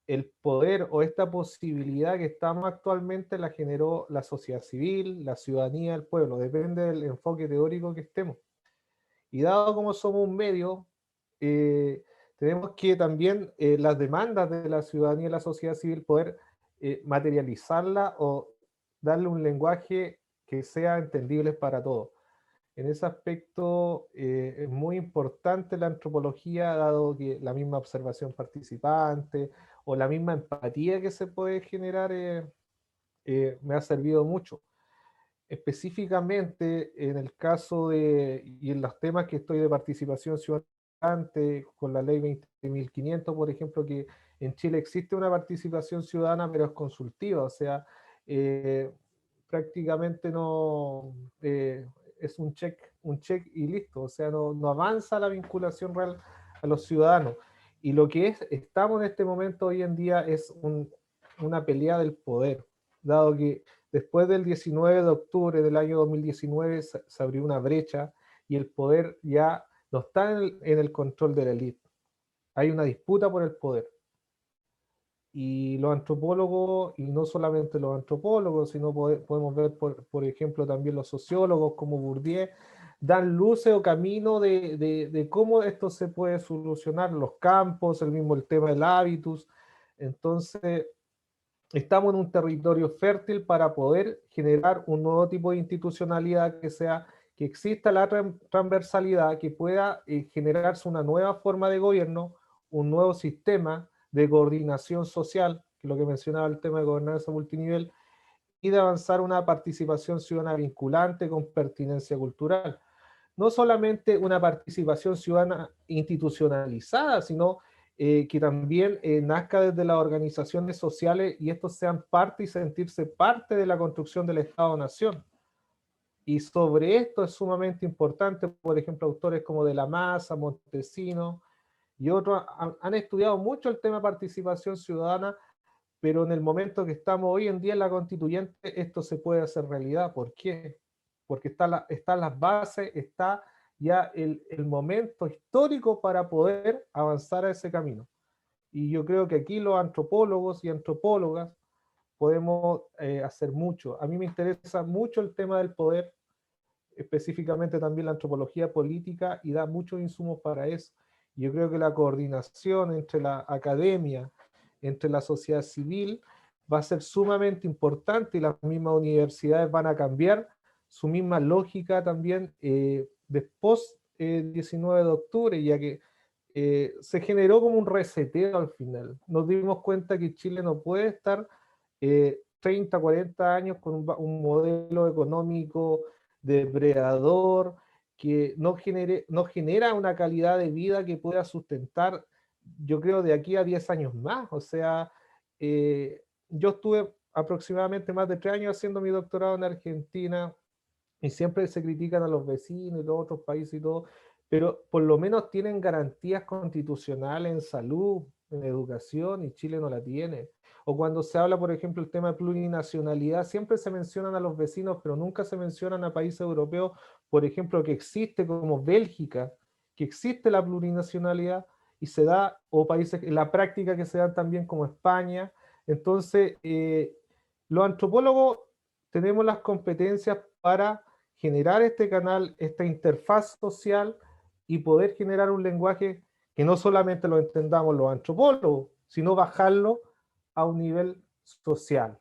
S3: el poder o esta posibilidad que estamos actualmente la generó la sociedad civil, la ciudadanía, el pueblo, depende del enfoque teórico que estemos. Y dado como somos un medio, tenemos que también las demandas de la ciudadanía y la sociedad civil poder materializarla o darle un lenguaje que sea entendible para todos. En ese aspecto es muy importante la antropología, dado que la misma observación participante o la misma empatía que se puede generar me ha servido mucho. específicamente en el caso y en los temas que estoy de participación ciudadana, con la ley 20.500, por ejemplo, que en Chile existe una participación ciudadana, pero es consultiva, o sea, eh, prácticamente no es un check y listo, o sea, no avanza la vinculación real a los ciudadanos. Y lo que estamos en este momento hoy en día es una pelea del poder, dado que después del 19 de octubre del año 2019 se abrió una brecha y el poder ya no está en el control de la élite. Hay una disputa por el poder. Y los antropólogos, y no solamente los antropólogos, sino podemos ver, por ejemplo, también los sociólogos como Bourdieu, dan luces o camino de cómo esto se puede solucionar, los campos, el tema del hábitus. Entonces, estamos en un territorio fértil para poder generar un nuevo tipo de institucionalidad que exista la transversalidad, que pueda generarse una nueva forma de gobierno, un nuevo sistema de coordinación social, que es lo que mencionaba el tema de gobernanza multinivel, y de avanzar una participación ciudadana vinculante con pertinencia cultural. No solamente una participación ciudadana institucionalizada, sino que también nazca desde las organizaciones sociales y estos sean parte y sentirse parte de la construcción del Estado-Nación. Y sobre esto es sumamente importante, por ejemplo, autores como De la Maza, Montesino y otros han estudiado mucho el tema de participación ciudadana, pero en el momento que estamos hoy en día en la constituyente, esto se puede hacer realidad. ¿Por qué? Porque están las bases, está ya el momento histórico para poder avanzar a ese camino. Y yo creo que aquí los antropólogos y antropólogas podemos hacer mucho. A mí me interesa mucho el tema del poder, específicamente también la antropología política, y da muchos insumos para eso. Yo creo que la coordinación entre la academia, entre la sociedad civil, va a ser sumamente importante y las mismas universidades van a cambiar su misma lógica también después 19 de octubre, ya que se generó como un reseteo al final. Nos dimos cuenta que Chile no puede estar 30, 40 años con un modelo económico depredador que no genera una calidad de vida que pueda sustentar, yo creo, de aquí a 10 años más. O sea, yo estuve aproximadamente más de 3 años haciendo mi doctorado en Argentina y siempre se critican a los vecinos y los otros países y todo, pero por lo menos tienen garantías constitucionales en salud, en educación, y Chile no la tiene. O cuando se habla, por ejemplo, el tema de plurinacionalidad, siempre se mencionan a los vecinos, pero nunca se mencionan a países europeos, por ejemplo, que existe como Bélgica, que existe la plurinacionalidad y se da, o países en la práctica que se dan también como España. Entonces, los antropólogos tenemos las competencias para generar este canal, esta interfaz social y poder generar un lenguaje que no solamente lo entendamos los antropólogos, sino bajarlo a un nivel social.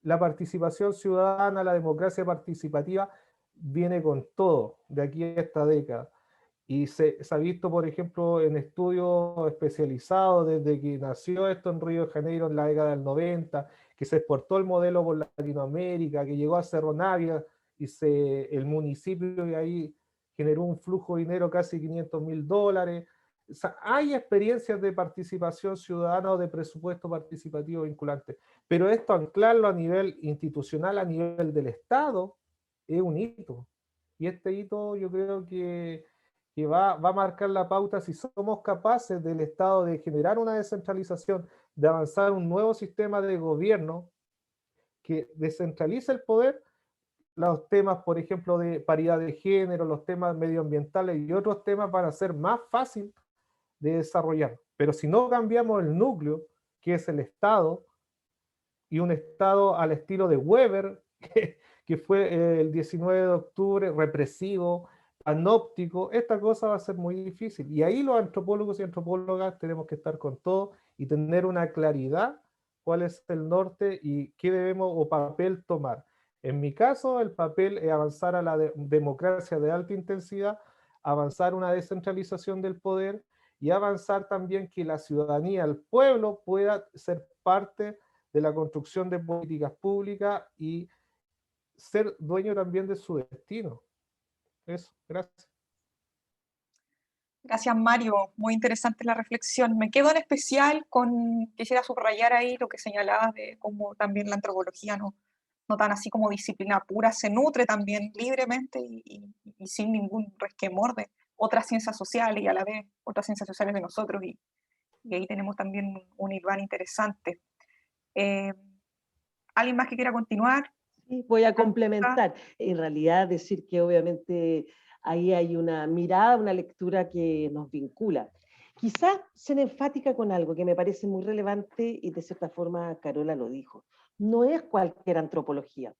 S3: La participación ciudadana, la democracia participativa viene con todo de aquí a esta década. Y se ha visto, por ejemplo, en estudios especializados desde que nació esto en Río de Janeiro en la década del 90, que se exportó el modelo por Latinoamérica, que llegó a Cerro Navia y el municipio de ahí generó un flujo de dinero casi $500.000. O sea, hay experiencias de participación ciudadana o de presupuesto participativo vinculante, pero esto anclarlo a nivel institucional, a nivel del Estado, es un hito. Y este hito yo creo que va a marcar la pauta si somos capaces del Estado de generar una descentralización, de avanzar un nuevo sistema de gobierno que descentralice el poder. Los temas, por ejemplo, de paridad de género, los temas medioambientales y otros temas van a ser más fácil de desarrollar. Pero si no cambiamos el núcleo, que es el Estado, y un Estado al estilo de Weber, que fue el 19 de octubre, represivo, panóptico, esta cosa va a ser muy difícil. Y ahí los antropólogos y antropólogas tenemos que estar con todo y tener una claridad cuál es el norte y qué debemos o papel tomar. En mi caso, el papel es avanzar a la democracia de alta intensidad, avanzar una descentralización del poder y avanzar también que la ciudadanía, el pueblo, pueda ser parte de la construcción de políticas públicas y ser dueño también de su destino. Eso, gracias.
S1: Gracias, Mario. Muy interesante la reflexión. Me quedo en especial quisiera subrayar ahí lo que señalabas de cómo también la antropología no tan así como disciplina pura, se nutre también libremente y sin ningún resquemor de otras ciencias sociales y a la vez otras ciencias sociales de nosotros. Y ahí tenemos también un hilván interesante. ¿Alguien más que quiera continuar?
S4: Sí, voy a complementar. En realidad decir que obviamente ahí hay una mirada, una lectura que nos vincula. Quizás ser enfática con algo que me parece muy relevante y de cierta forma Carola lo dijo. No es cualquier antropología.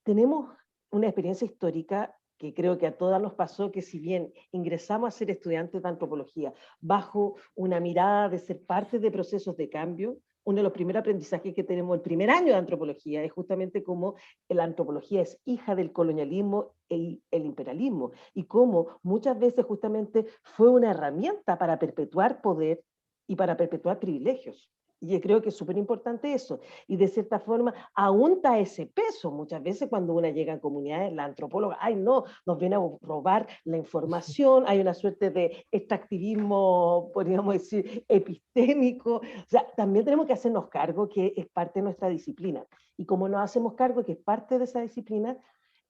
S4: Tenemos una experiencia histórica que creo que a todas nos pasó, que si bien ingresamos a ser estudiantes de antropología bajo una mirada de ser parte de procesos de cambio, uno de los primeros aprendizajes que tenemos el primer año de antropología es justamente cómo la antropología es hija del colonialismo y el imperialismo, y cómo muchas veces justamente fue una herramienta para perpetuar poder y para perpetuar privilegios. Y yo creo que es súper importante eso. Y de cierta forma, aún da ese peso. Muchas veces cuando una llega a comunidades, la antropóloga, ay no, nos viene a robar la información, hay una suerte de extractivismo, podríamos decir, epistémico. O sea, también tenemos que hacernos cargo que es parte de nuestra disciplina. Y como nos hacemos cargo que es parte de esa disciplina,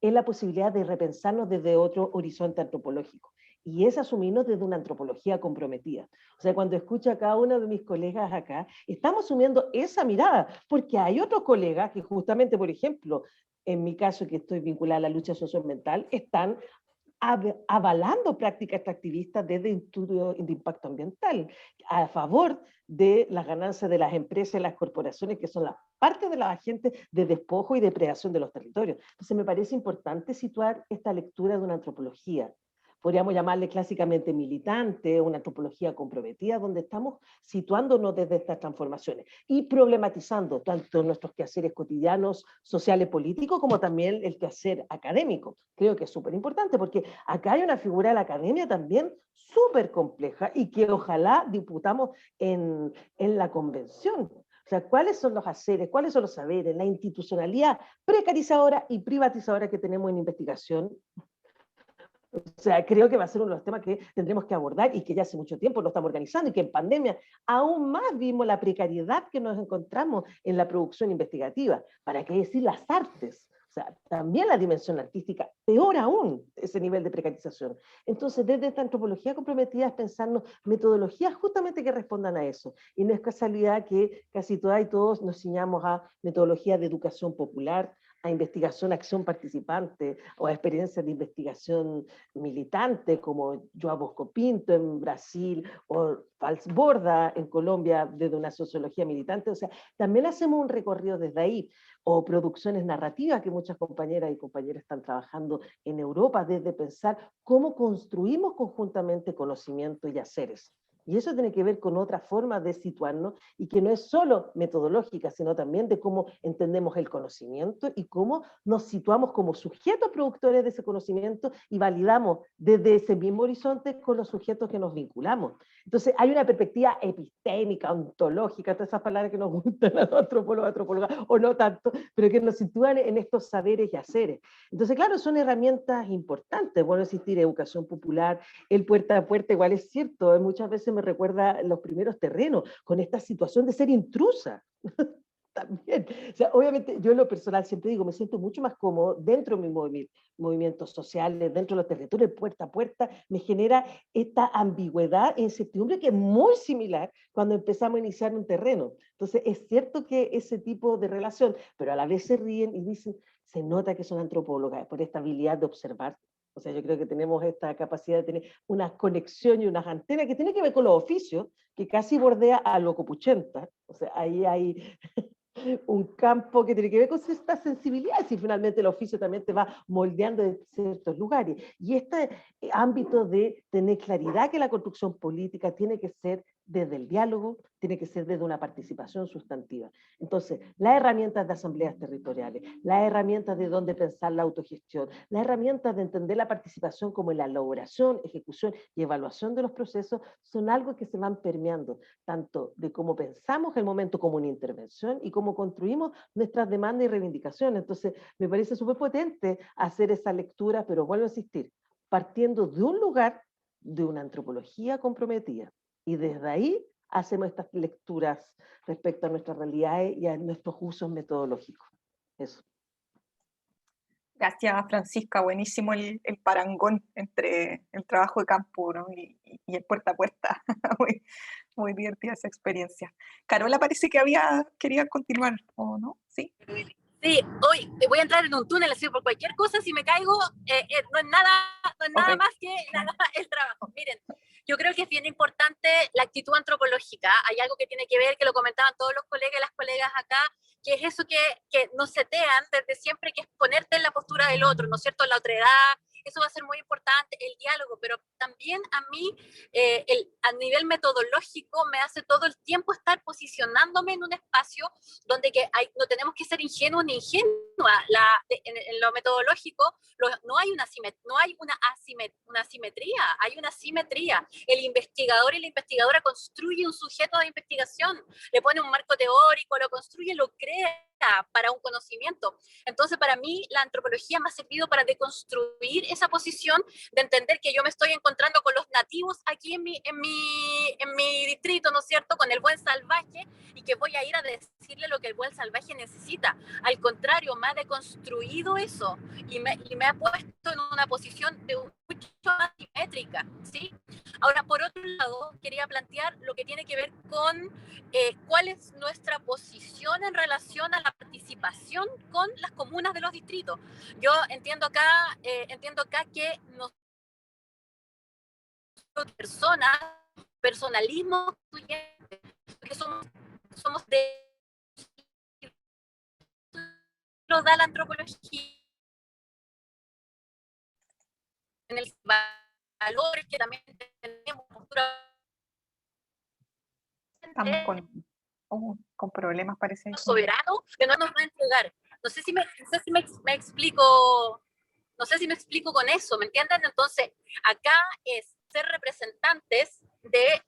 S4: es la posibilidad de repensarnos desde otro horizonte antropológico. Y es asumirnos desde una antropología comprometida. O sea, cuando escucho a cada uno de mis colegas acá, estamos asumiendo esa mirada, porque hay otros colegas que justamente, por ejemplo, en mi caso que estoy vinculada a la lucha socioambiental, están avalando prácticas extractivistas desde estudios de impacto ambiental, a favor de las ganancias de las empresas y las corporaciones, que son la parte de los agentes de despojo y depredación de los territorios. Entonces me parece importante situar esta lectura de una antropología, podríamos llamarle clásicamente militante, una antropología comprometida, donde estamos situándonos desde estas transformaciones y problematizando tanto nuestros quehaceres cotidianos, sociales, políticos, como también el quehacer académico. Creo que es súper importante porque acá hay una figura de la academia también súper compleja y que ojalá disputamos en la convención. O sea, ¿cuáles son los haceres, cuáles son los saberes, la institucionalidad precarizadora y privatizadora que tenemos en investigación? O sea, creo que va a ser uno de los temas que tendremos que abordar y que ya hace mucho tiempo lo estamos organizando y que en pandemia aún más vimos la precariedad que nos encontramos en la producción investigativa. ¿Para qué decir las artes? O sea, también la dimensión artística, peor aún ese nivel de precarización. Entonces, desde esta antropología comprometida es pensarnos metodologías justamente que respondan a eso. Y no es casualidad que casi todas y todos nos ciñamos a metodologías de educación popular, a investigación, acción participante, o a experiencias de investigación militante, como João Bosco Pinto en Brasil, o Fals Borda en Colombia, desde una sociología militante. O sea, también hacemos un recorrido desde ahí, o producciones narrativas que muchas compañeras y compañeros están trabajando en Europa, desde pensar cómo construimos conjuntamente conocimiento y haceres. Y eso tiene que ver con otra forma de situarnos y que no es solo metodológica, sino también de cómo entendemos el conocimiento y cómo nos situamos como sujetos productores de ese conocimiento y validamos desde ese mismo horizonte con los sujetos que nos vinculamos. Entonces hay una perspectiva epistémica, ontológica, todas esas palabras que nos gustan a los antropólogos, antropólogas, o no tanto, pero que nos sitúan en estos saberes y haceres. Entonces, claro, son herramientas importantes. Bueno, existir educación popular, el puerta a puerta, igual es cierto, muchas veces me recuerda los primeros terrenos, con esta situación de ser intrusa. También. O sea, obviamente, yo en lo personal siempre digo, me siento mucho más cómodo dentro de mis movimientos sociales, dentro de los territorios, puerta a puerta, me genera esta ambigüedad e incertidumbre que es muy similar cuando empezamos a iniciar un terreno. Entonces, es cierto que ese tipo de relación, pero a la vez se ríen y dicen, se nota que son antropólogas por esta habilidad de observar. O sea, yo creo que tenemos esta capacidad de tener una conexión y unas antenas que tiene que ver con los oficios, que casi bordea a lo copuchenta. O sea, ahí hay un campo que tiene que ver con estas sensibilidades y finalmente el oficio también te va moldeando en ciertos lugares. Y este ámbito de tener claridad que la construcción política tiene que ser desde el diálogo, tiene que ser desde una participación sustantiva. Entonces, las herramientas de asambleas territoriales, las herramientas de dónde pensar la autogestión, las herramientas de entender la participación como en la elaboración, ejecución y evaluación de los procesos, son algo que se van permeando, tanto de cómo pensamos el momento como una intervención y cómo construimos nuestras demandas y reivindicaciones. Entonces, me parece súper potente hacer esa lectura, pero vuelvo a insistir, partiendo de un lugar de una antropología comprometida. Y desde ahí hacemos estas lecturas respecto a nuestras realidades y a nuestros usos metodológicos. Eso.
S1: Gracias, Francisca. Buenísimo el parangón entre el trabajo de campo, ¿no? y el puerta a puerta. muy, muy divertida esa experiencia. Carola parece que quería continuar, ¿o no? ¿Sí?
S6: Sí, hoy voy a entrar en un túnel, así por cualquier cosa, si me caigo, no es nada más que el trabajo. Miren, yo creo que es bien importante la actitud antropológica. Hay algo que tiene que ver, que lo comentaban todos los colegas y las colegas acá, que es eso que nos setean desde siempre, que es ponerte en la postura del otro, ¿no es cierto? La otredad, eso va a ser muy importante, el diálogo, pero también a mí, a nivel metodológico, me hace todo el tiempo estar posicionándome en un espacio donde no tenemos que ser ingenuos ni ingenuas. En lo metodológico no hay una asimetría, hay una simetría. El investigador y la investigadora construye un sujeto de investigación, le pone un marco teórico, lo construye, lo crea para un conocimiento. Entonces, para mí, la antropología me ha servido para deconstruir esa posición de entender que yo me estoy encontrando con los nativos aquí en mi distrito, ¿no es cierto?, con el buen salvaje, y que voy a ir a decirle lo que el buen salvaje necesita. Al contrario, me ha deconstruido eso y me ha puesto en una posición de mucho más simétrica, ¿sí? Ahora, por otro lado, quería plantear lo que tiene que ver con cuál es nuestra posición en relación a la participación con las comunas de los distritos. Yo entiendo acá que nosotros, personas, personalismo, que somos de lo da la antropología en el valores que también tenemos postura.
S1: Estamos con problemas, parece.
S6: Soberano que no nos va a entregar. No sé si me explico, no sé si me explico con eso, ¿me entienden? Entonces, acá es ser representantes de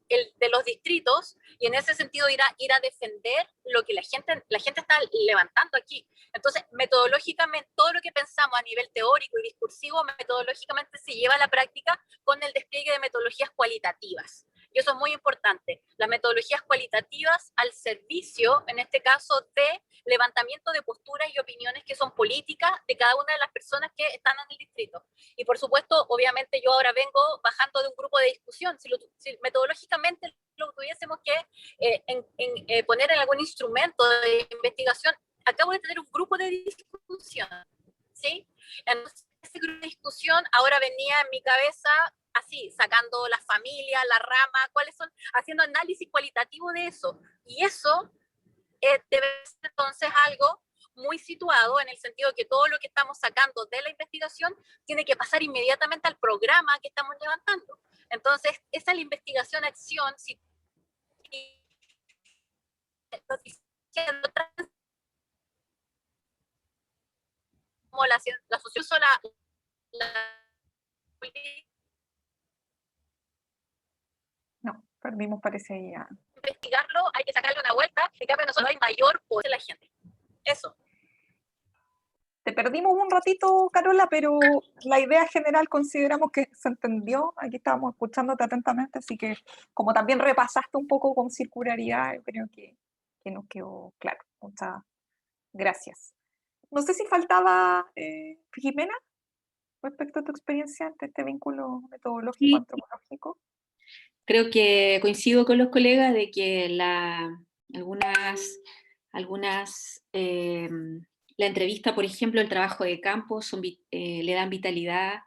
S6: los distritos y en ese sentido ir a defender lo que la gente está levantando aquí. Entonces, metodológicamente, todo lo que pensamos a nivel teórico y discursivo, metodológicamente se lleva a la práctica con el despliegue de metodologías cualitativas. Y eso es muy importante. Las metodologías cualitativas al servicio, en este caso, de levantamiento de posturas y opiniones que son políticas de cada una de las personas que están en el distrito. Y por supuesto, obviamente yo ahora vengo bajando de un grupo de discusión. Si metodológicamente lo tuviésemos que poner en algún instrumento de investigación, acabo de tener un grupo de discusión, ¿sí? Entonces, ese grupo de discusión ahora venía en mi cabeza así, sacando la familia, la rama, cuáles son, haciendo análisis cualitativo de eso. Y eso debe ser entonces algo muy situado en el sentido de que todo lo que estamos sacando de la investigación tiene que pasar inmediatamente al programa que estamos levantando. Entonces, esa es la investigación-acción, como la socióloga,
S1: No, perdimos, parece ya.
S6: Investigarlo, hay que sacarle una vuelta, en cambio nosotros hay mayor poder de la gente. Eso.
S1: Te perdimos un ratito, Carola, pero la idea general consideramos que se entendió. Aquí estábamos escuchándote atentamente, así que como también repasaste un poco con circularidad, yo creo que nos quedó claro. Muchas gracias. No sé si faltaba Jimena respecto a tu experiencia ante este vínculo metodológico, antropológico.
S5: Creo que coincido con los colegas de que la entrevista, por ejemplo, el trabajo de campo le dan vitalidad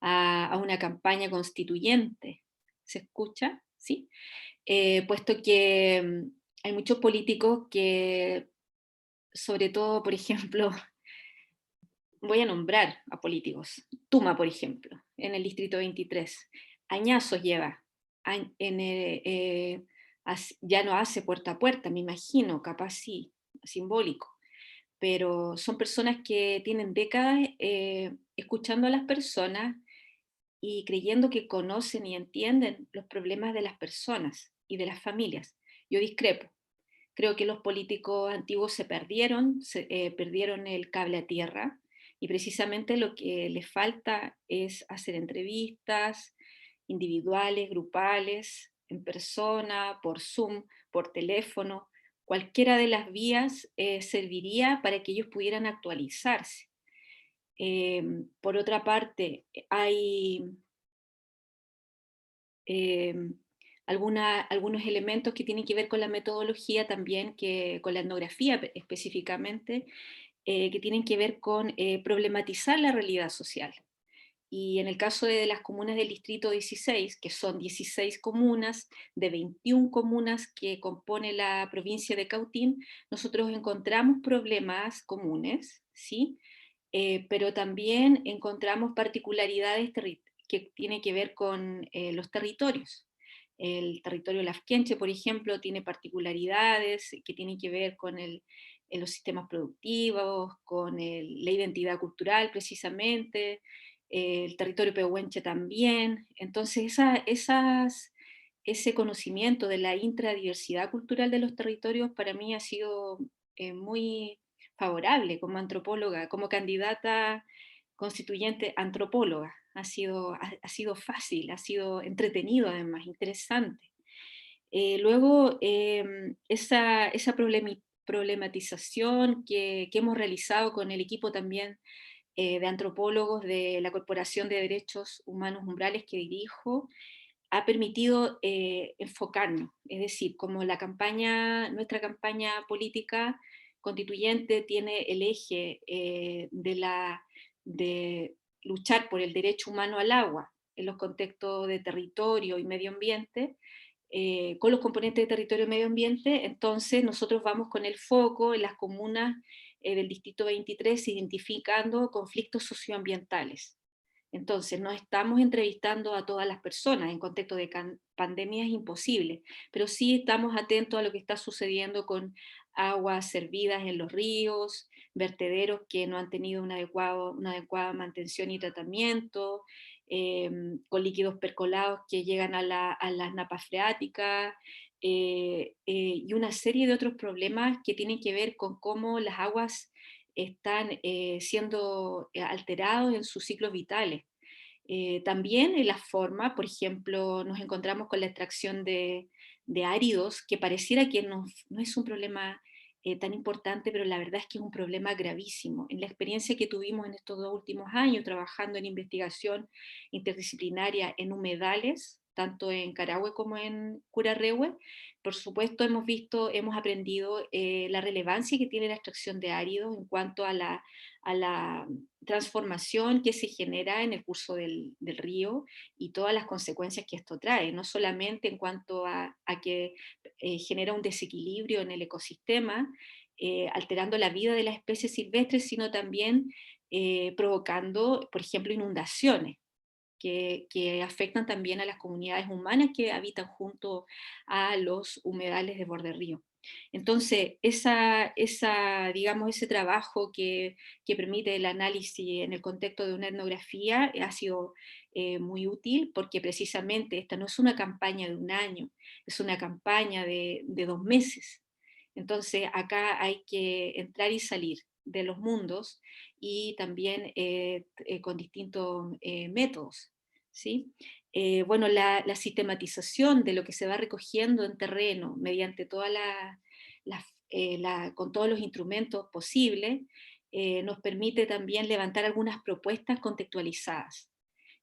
S5: a una campaña constituyente. ¿Se escucha? ¿Sí? Puesto que hay muchos políticos que, sobre todo, por ejemplo, voy a nombrar a políticos. Tuma, por ejemplo, en el distrito 23. Añazos lleva ya no hace puerta a puerta, me imagino, capaz sí, simbólico, pero son personas que tienen décadas escuchando a las personas y creyendo que conocen y entienden los problemas de las personas y de las familias. Yo discrepo. Creo que los políticos antiguos perdieron el cable a tierra, y precisamente lo que les falta es hacer entrevistas individuales, grupales, en persona, por Zoom, por teléfono. Cualquiera de las vías serviría para que ellos pudieran actualizarse. Por otra parte, hay algunos elementos que tienen que ver con la metodología también, con la etnografía específicamente, que tienen que ver con problematizar la realidad social. Y en el caso de las comunas del distrito 16, que son 16 comunas de 21 comunas que compone la provincia de Cautín, nosotros encontramos problemas comunes, ¿sí? Pero también encontramos particularidades que tienen que ver con los territorios. El territorio lafkenche, por ejemplo, tiene particularidades que tienen que ver con los sistemas productivos, con la identidad cultural precisamente, el territorio pehuenche también. Entonces ese conocimiento de la intradiversidad cultural de los territorios para mí ha sido muy favorable como antropóloga, como candidata constituyente antropóloga. Ha sido fácil, ha sido entretenido además, interesante. Luego, esa problematización que hemos realizado con el equipo también de antropólogos de la Corporación de Derechos Humanos Umbrales que dirijo, ha permitido enfocarnos, es decir, como nuestra campaña política constituyente tiene el eje de luchar por el derecho humano al agua en los contextos de territorio y medio ambiente, con los componentes de territorio y medio ambiente, entonces nosotros vamos con el foco en las comunas del Distrito 23 identificando conflictos socioambientales. Entonces, no estamos entrevistando a todas las personas, en contexto de pandemia es imposible, pero sí estamos atentos a lo que está sucediendo con aguas servidas en los ríos, vertederos que no han tenido una adecuada mantención y tratamiento, con líquidos percolados que llegan a las napas freáticas, y una serie de otros problemas que tienen que ver con cómo las aguas están siendo alterados en sus ciclos vitales. También en la forma, por ejemplo, nos encontramos con la extracción de áridos, que pareciera que no es un problema tan importante, pero la verdad es que es un problema gravísimo. En la experiencia que tuvimos en estos 2 últimos años trabajando en investigación interdisciplinaria en humedales, tanto en Carahue como en Curarrehue, por supuesto hemos aprendido la relevancia que tiene la extracción de áridos en cuanto a la transformación que se genera en el curso del río y todas las consecuencias que esto trae, no solamente en cuanto a que genera un desequilibrio en el ecosistema, alterando la vida de las especies silvestres, sino también provocando, por ejemplo, inundaciones. Que afectan también a las comunidades humanas que habitan junto a los humedales de borde río. Entonces, digamos, ese trabajo que permite el análisis en el contexto de una etnografía ha sido muy útil, porque precisamente esta no es una campaña de un año, es una campaña de 2 meses. Entonces, acá hay que entrar y salir de los mundos y también con distintos métodos, ¿sí? Bueno, la sistematización de lo que se va recogiendo en terreno mediante con todos los instrumentos posibles nos permite también levantar algunas propuestas contextualizadas.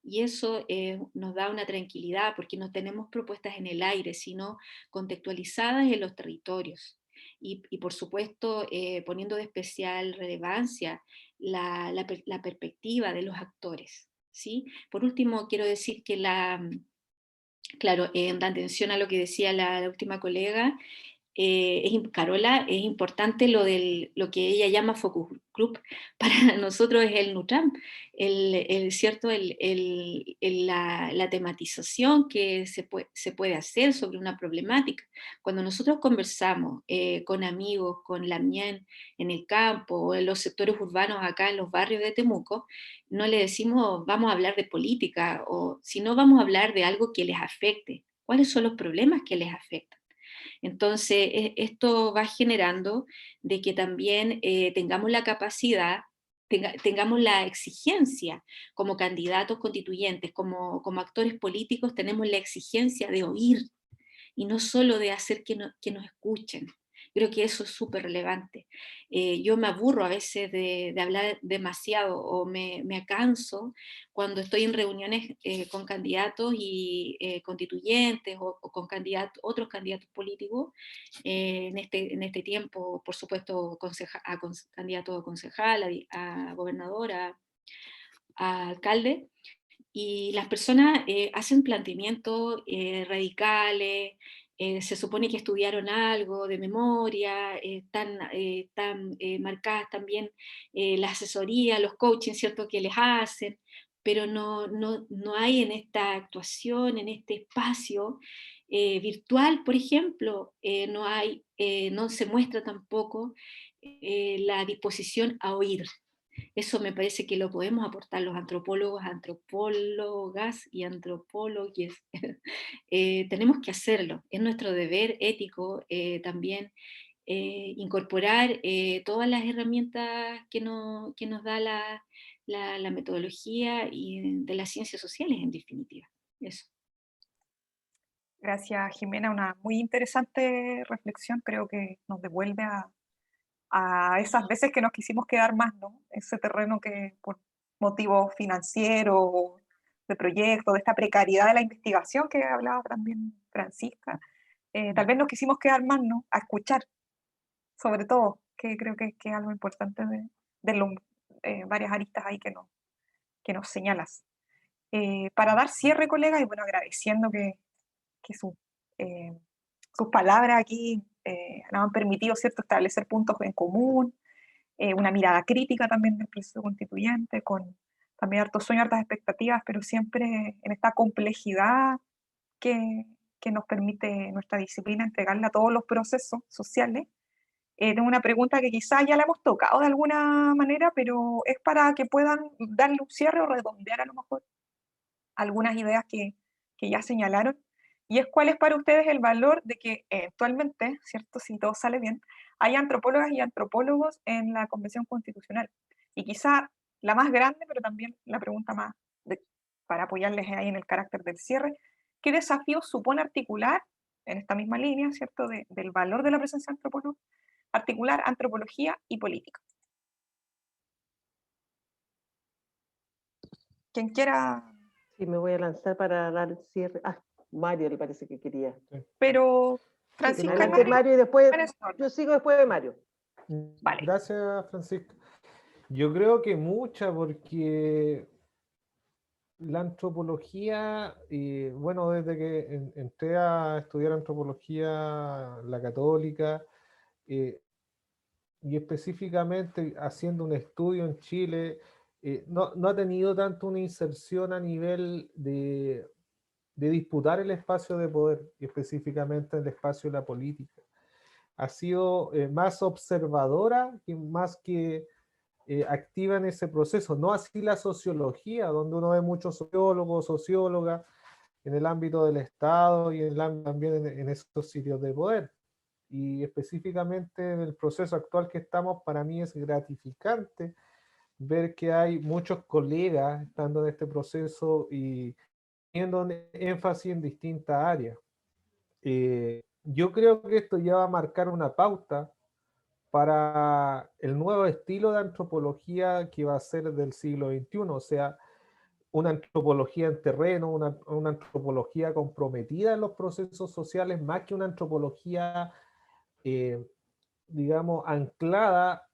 S5: Y eso nos da una tranquilidad porque no tenemos propuestas en el aire, sino contextualizadas en los territorios. Y por supuesto, poniendo de especial relevancia la perspectiva de los actores, ¿sí? Por último, quiero decir que claro, en atención a lo que decía la última colega, Carola, es importante lo que ella llama focus group, para nosotros es el NUTRAM, ¿cierto? La tematización que se puede hacer sobre una problemática. Cuando nosotros conversamos con amigos, con la MIEN en el campo o en los sectores urbanos acá en los barrios de Temuco, no le decimos vamos a hablar de política, sino vamos a hablar de algo que les afecte. ¿Cuáles son los problemas que les afectan? Entonces, esto va generando de que también tengamos la capacidad, tengamos la exigencia como candidatos constituyentes, como actores políticos, tenemos la exigencia de oír y no solo de hacer que nos escuchen. Creo que eso es súper relevante. Yo me aburro a veces de hablar demasiado o me canso cuando estoy en reuniones con candidatos y constituyentes o con otros candidatos políticos. En este tiempo, por supuesto, candidato a concejal, a gobernador, a alcalde. Y las personas hacen planteamientos radicales, se supone que estudiaron algo de memoria, están marcadas también la asesoría, los coaching, ¿cierto?, que les hacen, pero no hay en esta actuación, en este espacio virtual, por ejemplo, no se muestra tampoco la disposición a oír. Eso me parece que lo podemos aportar los antropólogos, antropólogas y antropólogos. Tenemos que hacerlo, es nuestro deber ético también incorporar todas las herramientas que nos da la metodología y de las ciencias sociales en definitiva. Eso.
S1: Gracias, Jimena, una muy interesante reflexión, creo que nos devuelve a esas veces que nos quisimos quedar más, ¿no? Ese terreno que por motivos financieros, de proyectos, de esta precariedad de la investigación que hablaba también Francisca, tal vez nos quisimos quedar más, ¿no? A escuchar, sobre todo, que creo que es algo importante de los varias aristas ahí que nos señalas. Para dar cierre, colegas, y bueno, agradeciendo que sus palabras aquí nos han permitido, ¿cierto?, establecer puntos en común, una mirada crítica también del proceso constituyente, con también hartos sueños, hartas expectativas, pero siempre en esta complejidad que, que nos permite nuestra disciplina entregarle a todos los procesos sociales. Tengo una pregunta que quizás ya la hemos tocado de alguna manera, pero es para que puedan darle un cierre o redondear a lo mejor algunas ideas que ya señalaron, y es cuál es para ustedes el valor de que eventualmente, ¿cierto?, si todo sale bien, hay antropólogas y antropólogos en la Convención Constitucional. Y quizá la más grande, pero también la pregunta más para apoyarles ahí en el carácter del cierre, ¿qué desafíos supone articular, en esta misma línea, ¿cierto?, del valor de la presencia de antropólogos, articular antropología y política? Quien quiera.
S4: Sí, me voy a lanzar para dar cierre. Ah, Mario le parece que quería.
S1: Pero Francisca,
S4: adelante, Mario, y después
S1: yo
S4: yo sigo después de Mario.
S1: Vale.
S3: Gracias, Francisco. Yo creo que mucha, porque la antropología, bueno, desde que entré a estudiar antropología, la católica, y específicamente haciendo un estudio en Chile, no ha tenido tanto una inserción a nivel de disputar el espacio de poder, y específicamente el espacio de la política. Ha sido más observadora, más que activa en ese proceso. No así la sociología, donde uno ve muchos sociólogos, sociólogas en el ámbito del Estado y también en esos sitios de poder. Y específicamente en el proceso actual que estamos, para mí es gratificante ver que hay muchos colegas estando en este proceso y poniendo énfasis en distintas áreas. Yo creo que esto ya va a marcar una pauta para el nuevo estilo de antropología que va a ser del siglo XXI, o sea, una antropología en terreno, una antropología comprometida en los procesos sociales, más que una antropología, digamos, anclada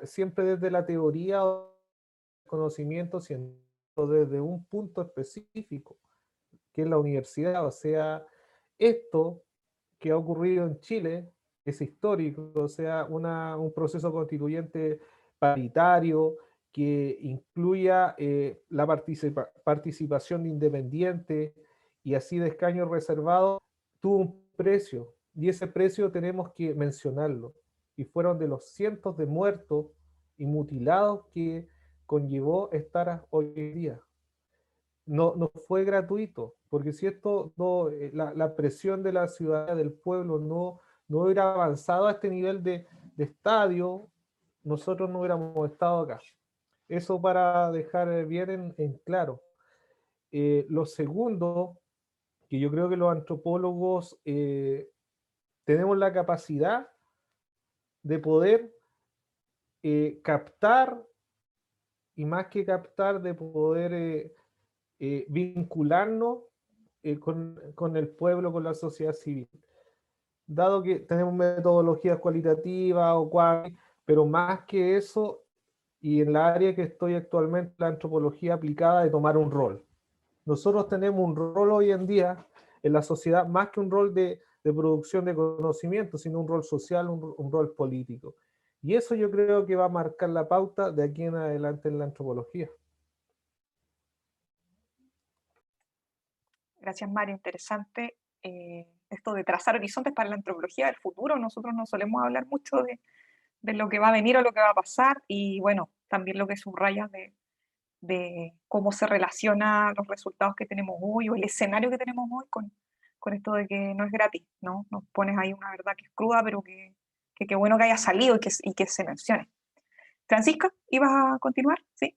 S3: siempre desde la teoría o conocimiento científico, desde un punto específico, que es la universidad. O sea, esto que ha ocurrido en Chile es histórico, o sea, un proceso constituyente paritario que incluya la participación de independientes y así de escaños reservados, tuvo un precio, y ese precio tenemos que mencionarlo, y fueron de los cientos de muertos y mutilados que conllevó estar hoy en día. No fue gratuito, porque si esto la presión de la ciudad, del pueblo, no hubiera avanzado a este nivel de estadio, nosotros no hubiéramos estado acá. Eso para dejar bien en claro. Lo segundo, que yo creo que los antropólogos tenemos la capacidad de poder captar, y más que captar, de poder vincularnos con el pueblo, con la sociedad civil. Dado que tenemos metodologías cualitativas pero más que eso, y en la área que estoy actualmente, la antropología aplicada, de tomar un rol. Nosotros tenemos un rol hoy en día en la sociedad, más que un rol de producción de conocimiento, sino un rol social, un rol político. Y eso yo creo que va a marcar la pauta de aquí en adelante en la antropología.
S1: Gracias, Mario. Interesante esto de trazar horizontes para la antropología del futuro. Nosotros no solemos hablar mucho de lo que va a venir o lo que va a pasar, y bueno, también lo que subrayas de cómo se relaciona los resultados que tenemos hoy o el escenario que tenemos hoy con esto de que no es gratis, ¿no? Nos pones ahí una verdad que es cruda, pero que qué bueno que haya salido y que se mencione. Francisca, ¿ibas a continuar? ¿Sí?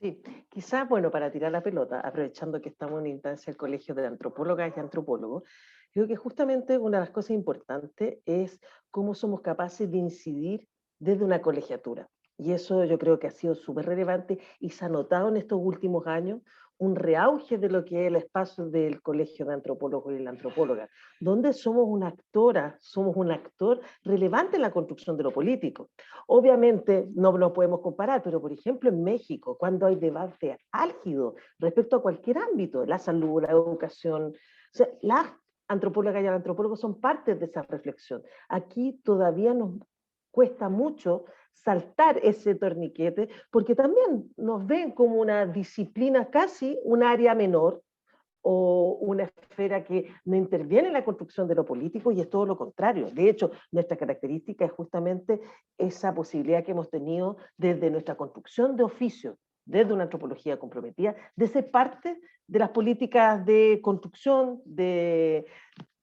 S4: Sí, quizás, bueno, para tirar la pelota, aprovechando que estamos en una instancia del Colegio de Antropólogas y Antropólogos, creo que justamente una de las cosas importantes es cómo somos capaces de incidir desde una colegiatura. Y eso yo creo que ha sido súper relevante y se ha notado en estos últimos años un reauge de lo que es el espacio del Colegio de Antropólogos y la Antropóloga, donde somos una actora, somos un actor relevante en la construcción de lo político. Obviamente no lo podemos comparar, pero por ejemplo en México, cuando hay debate álgido respecto a cualquier ámbito, la salud, la educación, o sea, las antropólogas y los antropólogos son parte de esa reflexión. Aquí todavía nos cuesta mucho saltar ese torniquete, porque también nos ven como una disciplina, casi un área menor, o una esfera que no interviene en la construcción de lo político, y es todo lo contrario. De hecho, nuestra característica es justamente esa posibilidad que hemos tenido desde nuestra construcción de oficio, desde una antropología comprometida, de ser parte de las políticas de construcción, de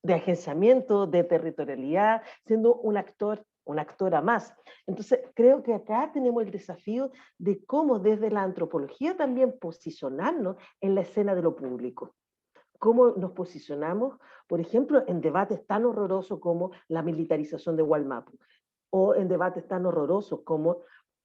S4: agenciamiento, de territorialidad, siendo un actor, una actora más. Entonces, creo que acá tenemos el desafío de cómo desde la antropología también posicionarnos en la escena de lo público. Cómo nos posicionamos, por ejemplo, en debates tan horrorosos como la militarización de Wallmapu, o en debates tan horrorosos como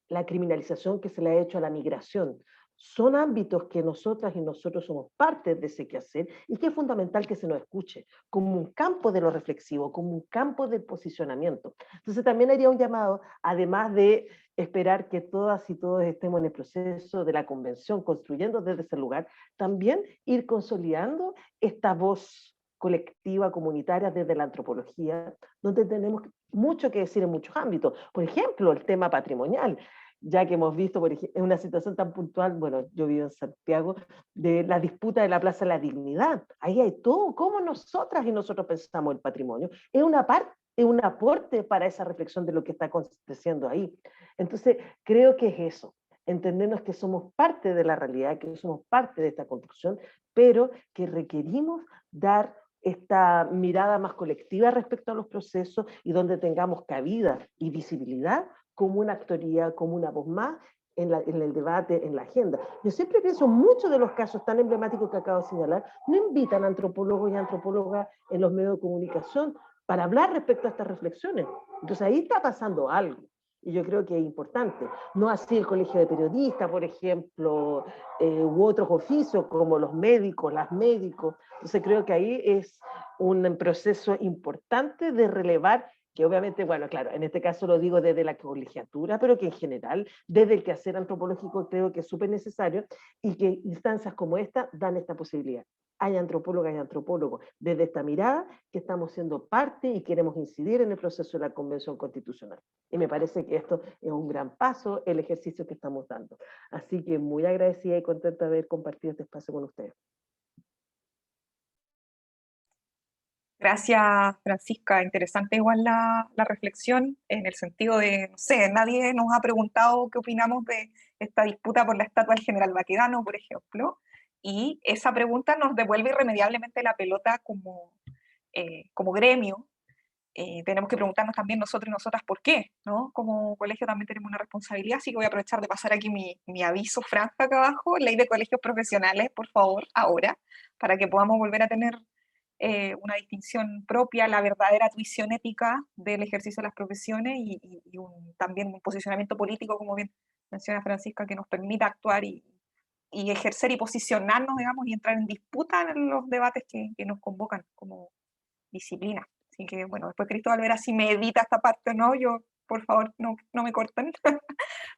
S4: la criminalización que se le ha hecho a la migración. Son ámbitos que nosotras y nosotros somos parte de ese quehacer, y que es fundamental que se nos escuche como un campo de lo reflexivo, como un campo de posicionamiento. Entonces también haría un llamado, además de esperar que todas y todos estemos en el proceso de la convención, construyendo desde ese lugar, también ir consolidando esta voz colectiva, comunitaria, desde la antropología, donde tenemos mucho que decir en muchos ámbitos. Por ejemplo, el tema patrimonial, ya que hemos visto en una situación tan puntual, bueno, yo vivo en Santiago, de la disputa de la Plaza de la Dignidad. Ahí hay todo, cómo nosotras y nosotros pensamos el patrimonio. Es una parte, es un aporte para esa reflexión de lo que está aconteciendo ahí. Entonces, creo que es eso, entendernos que somos parte de la realidad, que somos parte de esta construcción, pero que requerimos dar esta mirada más colectiva respecto a los procesos, y donde tengamos cabida y visibilidad como una actoría, como una voz más en el debate, en la agenda. Yo siempre pienso, muchos de los casos tan emblemáticos que acabo de señalar no invitan a antropólogos y antropólogas en los medios de comunicación para hablar respecto a estas reflexiones. Entonces ahí está pasando algo, y yo creo que es importante. No así el Colegio de Periodistas, por ejemplo, u otros oficios como los médicos, las médicos. Entonces creo que ahí es un proceso importante de relevar. que obviamente, bueno, claro, en este caso lo digo desde la colegiatura, pero que en general, desde el quehacer antropológico creo que es súper necesario y que instancias como esta dan esta posibilidad. Hay antropólogas y antropólogos desde esta mirada que estamos siendo parte y queremos incidir en el proceso de la Convención Constitucional. Y me parece que esto es un gran paso, el ejercicio que estamos dando. Así que muy agradecida y contenta de haber compartido este espacio con ustedes.
S1: Gracias, Francisca. Interesante igual la reflexión en el sentido de, no sé, nadie nos ha preguntado qué opinamos de esta disputa por la estatua del general Baquedano, por ejemplo, y esa pregunta nos devuelve irremediablemente la pelota como gremio. Tenemos que preguntarnos también nosotros y nosotras por qué, ¿no? Como colegio también tenemos una responsabilidad, así que voy a aprovechar de pasar aquí mi aviso franja acá abajo, ley de colegios profesionales, por favor, ahora, para que podamos volver a tener una distinción propia, la verdadera tuición ética del ejercicio de las profesiones y también un posicionamiento político, como bien menciona Francisca, que nos permita actuar y ejercer y posicionarnos, digamos, y entrar en disputa en los debates que nos convocan como disciplina. Así que, bueno, después Cristóbal verá si me edita esta parte o no, yo, por favor, no me corten,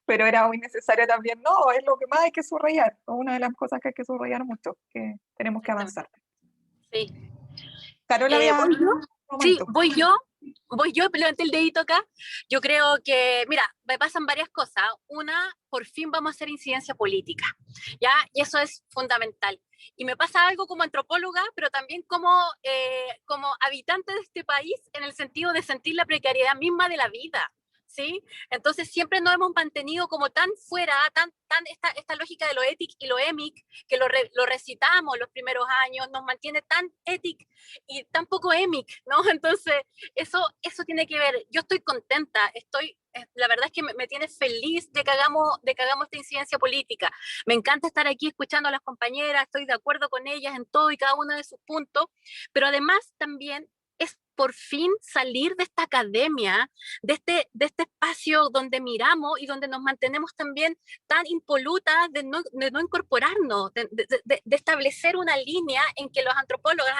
S1: pero era muy necesario también, no, es lo que más hay que subrayar, una de las cosas que hay que subrayar mucho, que tenemos que avanzar.
S6: Sí.
S1: Carola,
S6: ¿Voy yo? Sí,
S1: momento.
S6: voy yo, levanté el dedito acá. Yo creo que, mira, me pasan varias cosas. Una, por fin vamos a hacer incidencia política, ¿ya? Y eso es fundamental. Y me pasa algo como antropóloga, pero también como habitante de este país, en el sentido de sentir la precariedad misma de la vida, ¿sí? Entonces siempre nos hemos mantenido como tan fuera, tan esta lógica de lo étic y lo émic, que lo recitamos los primeros años, nos mantiene tan étic y tan poco émic, ¿no? Entonces eso tiene que ver. Yo estoy contenta, la verdad es que me tiene feliz de que hagamos esta incidencia política. Me encanta estar aquí escuchando a las compañeras, estoy de acuerdo con ellas en todo y cada uno de sus puntos, pero además también es por fin salir de esta academia, de este espacio donde miramos y donde nos mantenemos también tan impolutas de no incorporarnos, de establecer una línea en que las antropólogas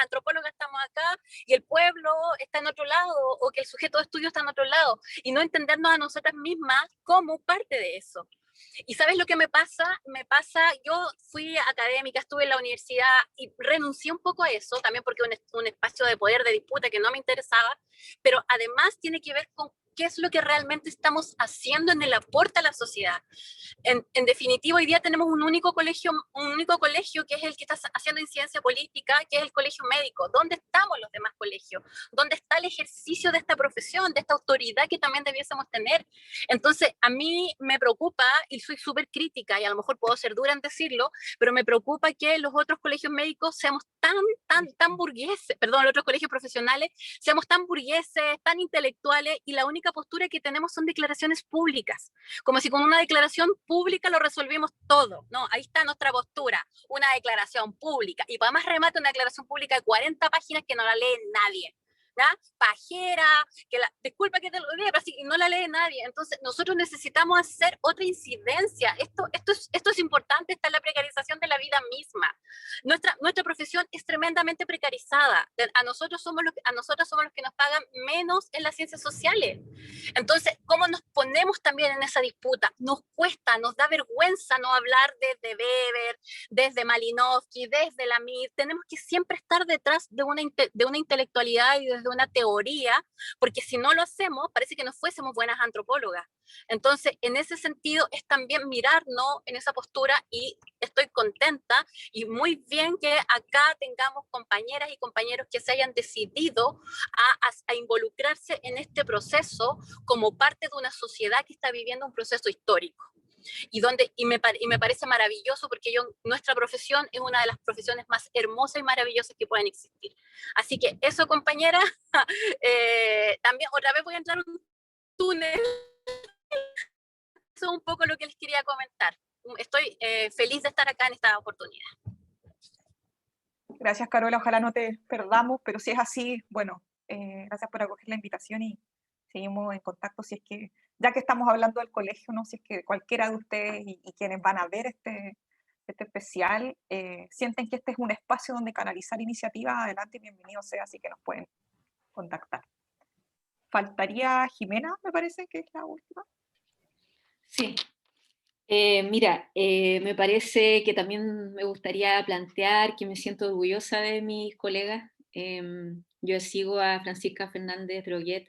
S6: estamos acá y el pueblo está en otro lado, o que el sujeto de estudio está en otro lado, y no entendernos a nosotras mismas como parte de eso. ¿Y sabes lo que me pasa? Yo fui académica, estuve en la universidad y renuncié un poco a eso, también porque un espacio de poder, de disputa que no me interesaba, pero además tiene que ver con qué es lo que realmente estamos haciendo en el aporte a la sociedad. En definitiva, hoy día tenemos un único colegio que es el que está haciendo incidencia política, que es el colegio médico. ¿Dónde estamos los demás colegios? ¿Dónde está el ejercicio de esta profesión, de esta autoridad que también debiésemos tener? Entonces, a mí me preocupa, y soy súper crítica, y a lo mejor puedo ser dura en decirlo, pero me preocupa que los otros colegios médicos seamos tan burgueses, perdón, los otros colegios profesionales, seamos tan burgueses, tan intelectuales, y la única postura que tenemos son declaraciones públicas, como si con una declaración pública lo resolvimos todo. No, ahí está nuestra postura, una declaración pública, y además remate una declaración pública de 40 páginas que no la lee nadie. ¿Ya? Pajera, disculpa que te lo diga, pero así no la lee nadie. Entonces nosotros necesitamos hacer otra incidencia. Esto es importante, está en la precarización de la vida misma. Nuestra profesión es tremendamente precarizada. A nosotros somos los que nos pagan menos en las ciencias sociales. Entonces, ¿cómo nos ponemos también en esa disputa? Nos cuesta, nos da vergüenza no hablar desde Weber, desde Malinowski, desde la MIR. Tenemos que siempre estar detrás de una intelectualidad y desde una teoría, porque si no lo hacemos, parece que no fuésemos buenas antropólogas. Entonces, en ese sentido, es también mirarnos en esa postura, y estoy contenta y muy bien que acá tengamos compañeras y compañeros que se hayan decidido a involucrarse en este proceso como parte de una sociedad que está viviendo un proceso histórico. Y me parece maravilloso, porque nuestra profesión es una de las profesiones más hermosas y maravillosas que pueden existir. Así que eso, compañera, también otra vez voy a entrar en un túnel. Eso es un poco lo que les quería comentar. Estoy feliz de estar acá en esta oportunidad.
S1: Gracias, Carola, ojalá no te perdamos, pero si es así, bueno, gracias por acoger la invitación y seguimos en contacto si es que, ya que estamos hablando del colegio, ¿no? Si es que cualquiera de ustedes y quienes van a ver este especial sienten que este es un espacio donde canalizar iniciativas, adelante, bienvenido sea, así que nos pueden contactar. faltaría Jimena, me parece que es la última.
S5: Sí. Mira, me parece que también me gustaría plantear que me siento orgullosa de mis colegas. Yo sigo a Francisca Fernández Droguet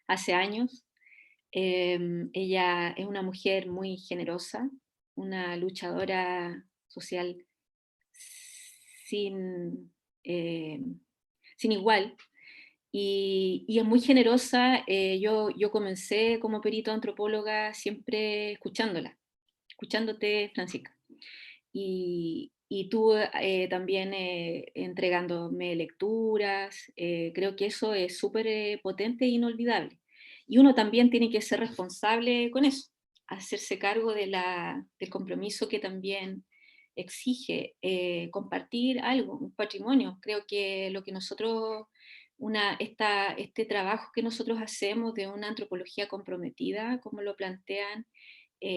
S5: hace años. Ella es una mujer muy generosa, una luchadora social sin, eh, sin igual, y es muy generosa. Yo comencé como perito antropóloga siempre escuchándote, Francisca, y tú también entregándome lecturas. Creo que eso es súper potente e inolvidable. Y uno también tiene que ser responsable con eso, hacerse cargo del compromiso que también exige compartir algo, un patrimonio. Creo que lo que nosotros, este trabajo que nosotros hacemos de una antropología comprometida, como lo plantean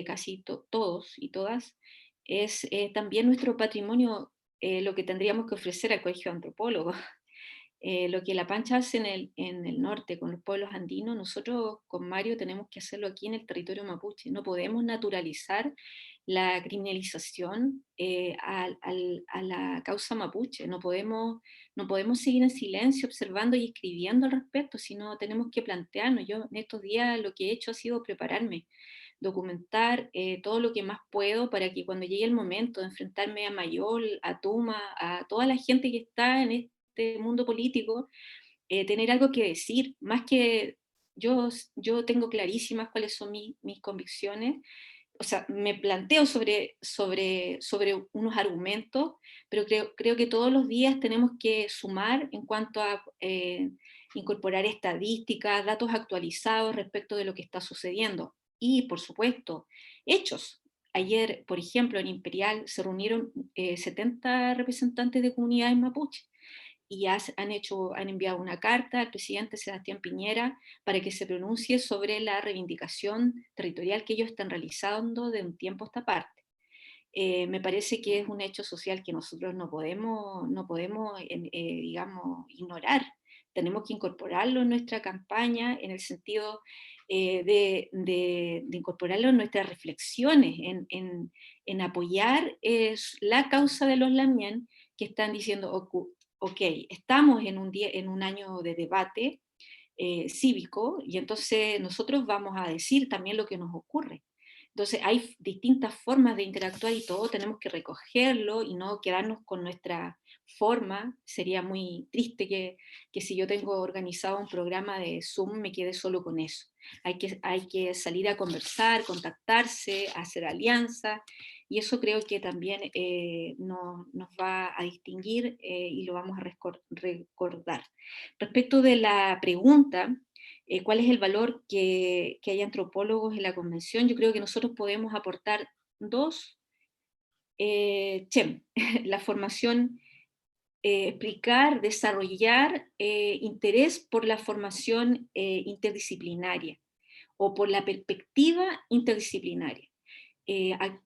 S5: casi todos y todas, es también nuestro patrimonio, lo que tendríamos que ofrecer al Colegio de Antropólogos. Lo que La Pancha hace en el norte con los pueblos andinos, nosotros con Mario tenemos que hacerlo aquí en el territorio mapuche. No podemos naturalizar la criminalización a la causa mapuche. No podemos seguir en silencio observando y escribiendo al respecto, sino tenemos que plantearnos. Yo en estos días lo que he hecho ha sido prepararme, documentar todo lo que más puedo para que cuando llegue el momento de enfrentarme a Mayol, a Tuma, a toda la gente que está en este mundo político, tener algo que decir, más que yo tengo clarísimas cuáles son mis convicciones. O sea, me planteo sobre unos argumentos, pero creo que todos los días tenemos que sumar en cuanto a incorporar estadísticas, datos actualizados respecto de lo que está sucediendo. Y, por supuesto, hechos. Ayer, por ejemplo, en Imperial se reunieron 70 representantes de comunidades mapuche y han enviado una carta al presidente Sebastián Piñera para que se pronuncie sobre la reivindicación territorial que ellos están realizando de un tiempo a esta parte. Me parece que es un hecho social que nosotros no podemos digamos, ignorar. Tenemos que incorporarlo en nuestra campaña en el sentido de incorporarlo en nuestras reflexiones, en apoyar la causa de los lamien que están diciendo, ok, estamos en un año de debate cívico y entonces nosotros vamos a decir también lo que nos ocurre. Entonces hay distintas formas de interactuar y todo tenemos que recogerlo y no quedarnos con nuestra forma. Sería muy triste que si yo tengo organizado un programa de Zoom me quede solo con eso. Hay que salir a conversar, contactarse, hacer alianzas, y eso creo que también nos va a distinguir y lo vamos a recordar. Respecto de la pregunta, ¿cuál es el valor que haya antropólogos en la convención? Yo creo que nosotros podemos aportar dos. La formación, explicar, desarrollar interés por la formación interdisciplinaria o por la perspectiva interdisciplinaria.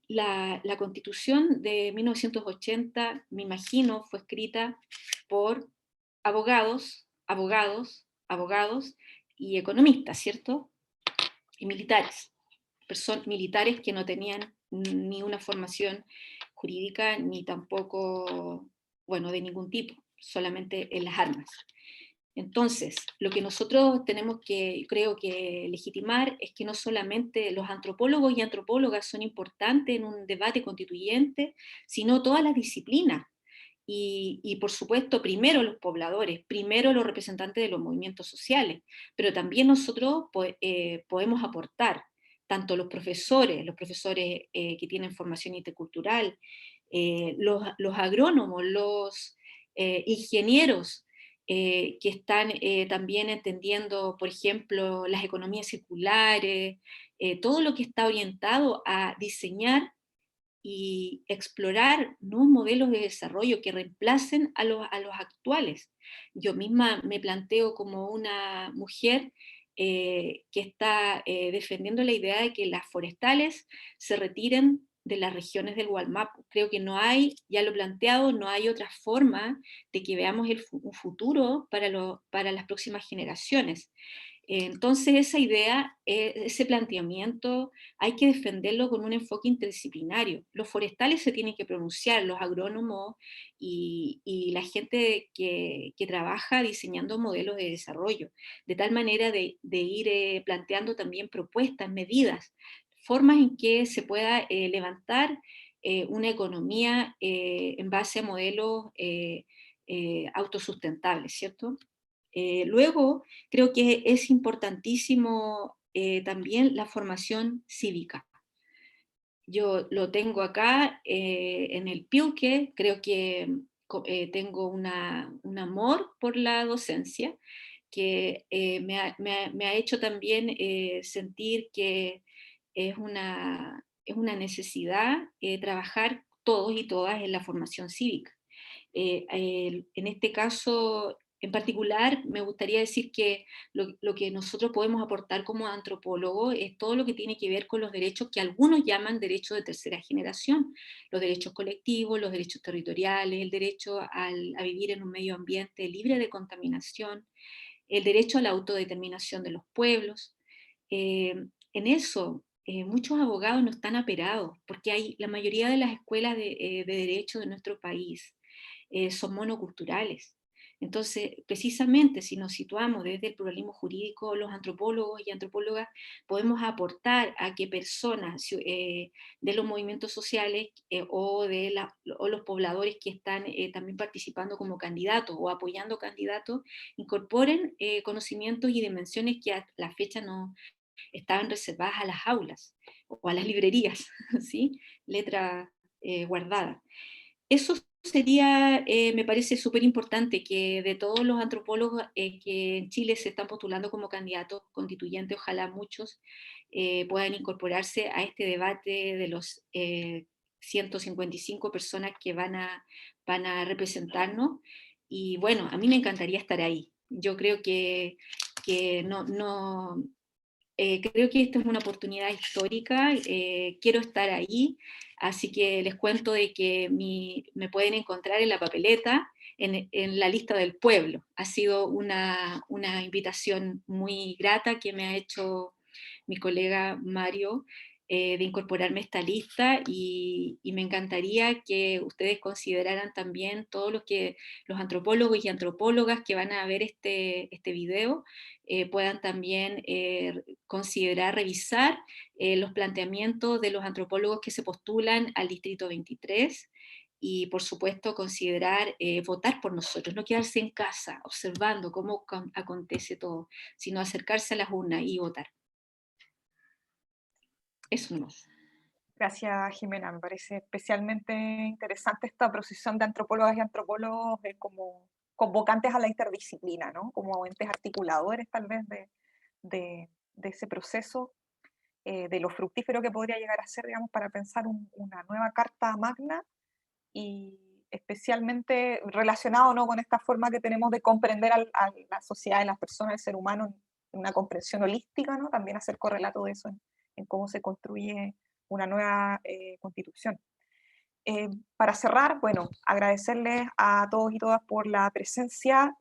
S5: La Constitución de 1980, me imagino, fue escrita por abogados y economistas, ¿cierto? Y militares, militares que no tenían ni una formación jurídica ni tampoco, bueno, de ningún tipo, solamente en las armas. Entonces, lo que nosotros tenemos que, creo que, legitimar es que no solamente los antropólogos y antropólogas son importantes en un debate constituyente, sino todas las disciplinas. Y por supuesto, primero los pobladores, primero los representantes de los movimientos sociales, pero también nosotros podemos aportar, tanto los profesores que tienen formación intercultural, los agrónomos, los ingenieros, que están también entendiendo, por ejemplo, las economías circulares, todo lo que está orientado a diseñar y explorar nuevos modelos de desarrollo que reemplacen a los actuales. Yo misma me planteo como una mujer que está defendiendo la idea de que las forestales se retiren de las regiones del Gualmapu. Creo que no hay, ya lo he planteado, no hay otra forma de que veamos un futuro para las próximas generaciones. Entonces esa idea, ese planteamiento, hay que defenderlo con un enfoque interdisciplinario. Los forestales se tienen que pronunciar, los agrónomos y la gente que trabaja diseñando modelos de desarrollo, de tal manera de ir planteando también propuestas, medidas, formas en que se pueda levantar una economía en base a modelos autosustentables, ¿cierto? Luego, creo que es importantísimo también la formación cívica. Yo lo tengo acá en el Piuque, creo que tengo un amor por la docencia que me ha hecho también sentir que es una necesidad trabajar todos y todas en la formación cívica. En este caso en particular, me gustaría decir que lo que nosotros podemos aportar como antropólogos es todo lo que tiene que ver con los derechos que algunos llaman derechos de tercera generación, los derechos colectivos, los derechos territoriales, el derecho a vivir en un medio ambiente libre de contaminación, el derecho a la autodeterminación de los pueblos. En eso, muchos abogados no están aperados, porque la mayoría de las escuelas de derecho de nuestro país son monoculturales. Entonces, precisamente si nos situamos desde el pluralismo jurídico, los antropólogos y antropólogas podemos aportar a que personas de los movimientos sociales o los pobladores que están también participando como candidatos o apoyando candidatos incorporen conocimientos y dimensiones que a la fecha no estaban reservadas a las aulas o a las librerías, ¿sí? Letra guardada. Eso sería, me parece súper importante que de todos los antropólogos que en Chile se están postulando como candidatos constituyentes, ojalá muchos puedan incorporarse a este debate de los 155 personas que van a representarnos. Y bueno, a mí me encantaría estar ahí. Yo creo que creo que esta es una oportunidad histórica, quiero estar ahí, así que les cuento de que me pueden encontrar en la papeleta, en la lista del pueblo. Ha sido una invitación muy grata que me ha hecho mi colega Mario de incorporarme a esta lista y me encantaría que ustedes consideraran también todos los antropólogos y antropólogas que van a ver este video puedan también considerar, revisar los planteamientos de los antropólogos que se postulan al Distrito 23 y por supuesto considerar votar por nosotros, no quedarse en casa observando cómo acontece todo, sino acercarse a las urnas y votar. Eso nomás.
S1: Gracias, Jimena. Me parece especialmente interesante esta procesión de antropólogas y antropólogos como convocantes a la interdisciplina, ¿no? Como entes articuladores tal vez de ese proceso, de lo fructífero que podría llegar a ser, digamos, para pensar una nueva carta magna y especialmente relacionado, ¿no?, con esta forma que tenemos de comprender a la sociedad, a las personas, al ser humano en una comprensión holística, ¿no? También hacer correlato de eso en cómo se construye una nueva constitución. Para cerrar, bueno, agradecerles a todos y todas por la presencia.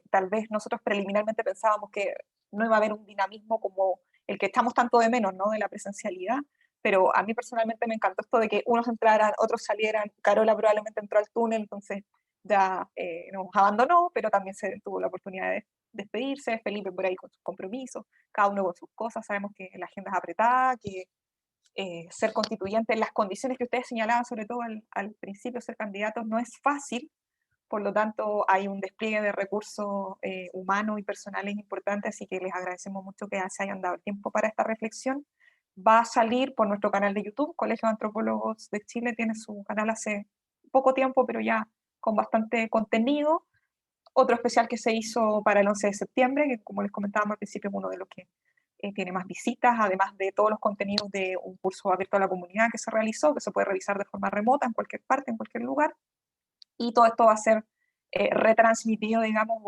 S1: Tal vez nosotros preliminarmente pensábamos que no iba a haber un dinamismo como el que echamos tanto de menos, ¿no?, de la presencialidad, pero a mí personalmente me encantó esto de que unos entraran, otros salieran. Carola probablemente entró al túnel, entonces ya nos abandonó, pero también se tuvo la oportunidad de despedirse. Felipe por ahí con sus compromisos, cada uno con sus cosas. Sabemos que la agenda es apretada, que ser constituyente en las condiciones que ustedes señalaban, sobre todo al principio, ser candidatos no es fácil, por lo tanto hay un despliegue de recursos humanos y personales importantes, así que les agradecemos mucho que se hayan dado el tiempo para esta reflexión. Va a salir por nuestro canal de YouTube, Colegio de Antropólogos de Chile tiene su canal hace poco tiempo, pero ya con bastante contenido. Otro especial que se hizo para el 11 de septiembre, que como les comentábamos al principio es uno de los que tiene más visitas, además de todos los contenidos de un curso abierto a la comunidad que se realizó, que se puede revisar de forma remota en cualquier parte, en cualquier lugar, y todo esto va a ser retransmitido, digamos,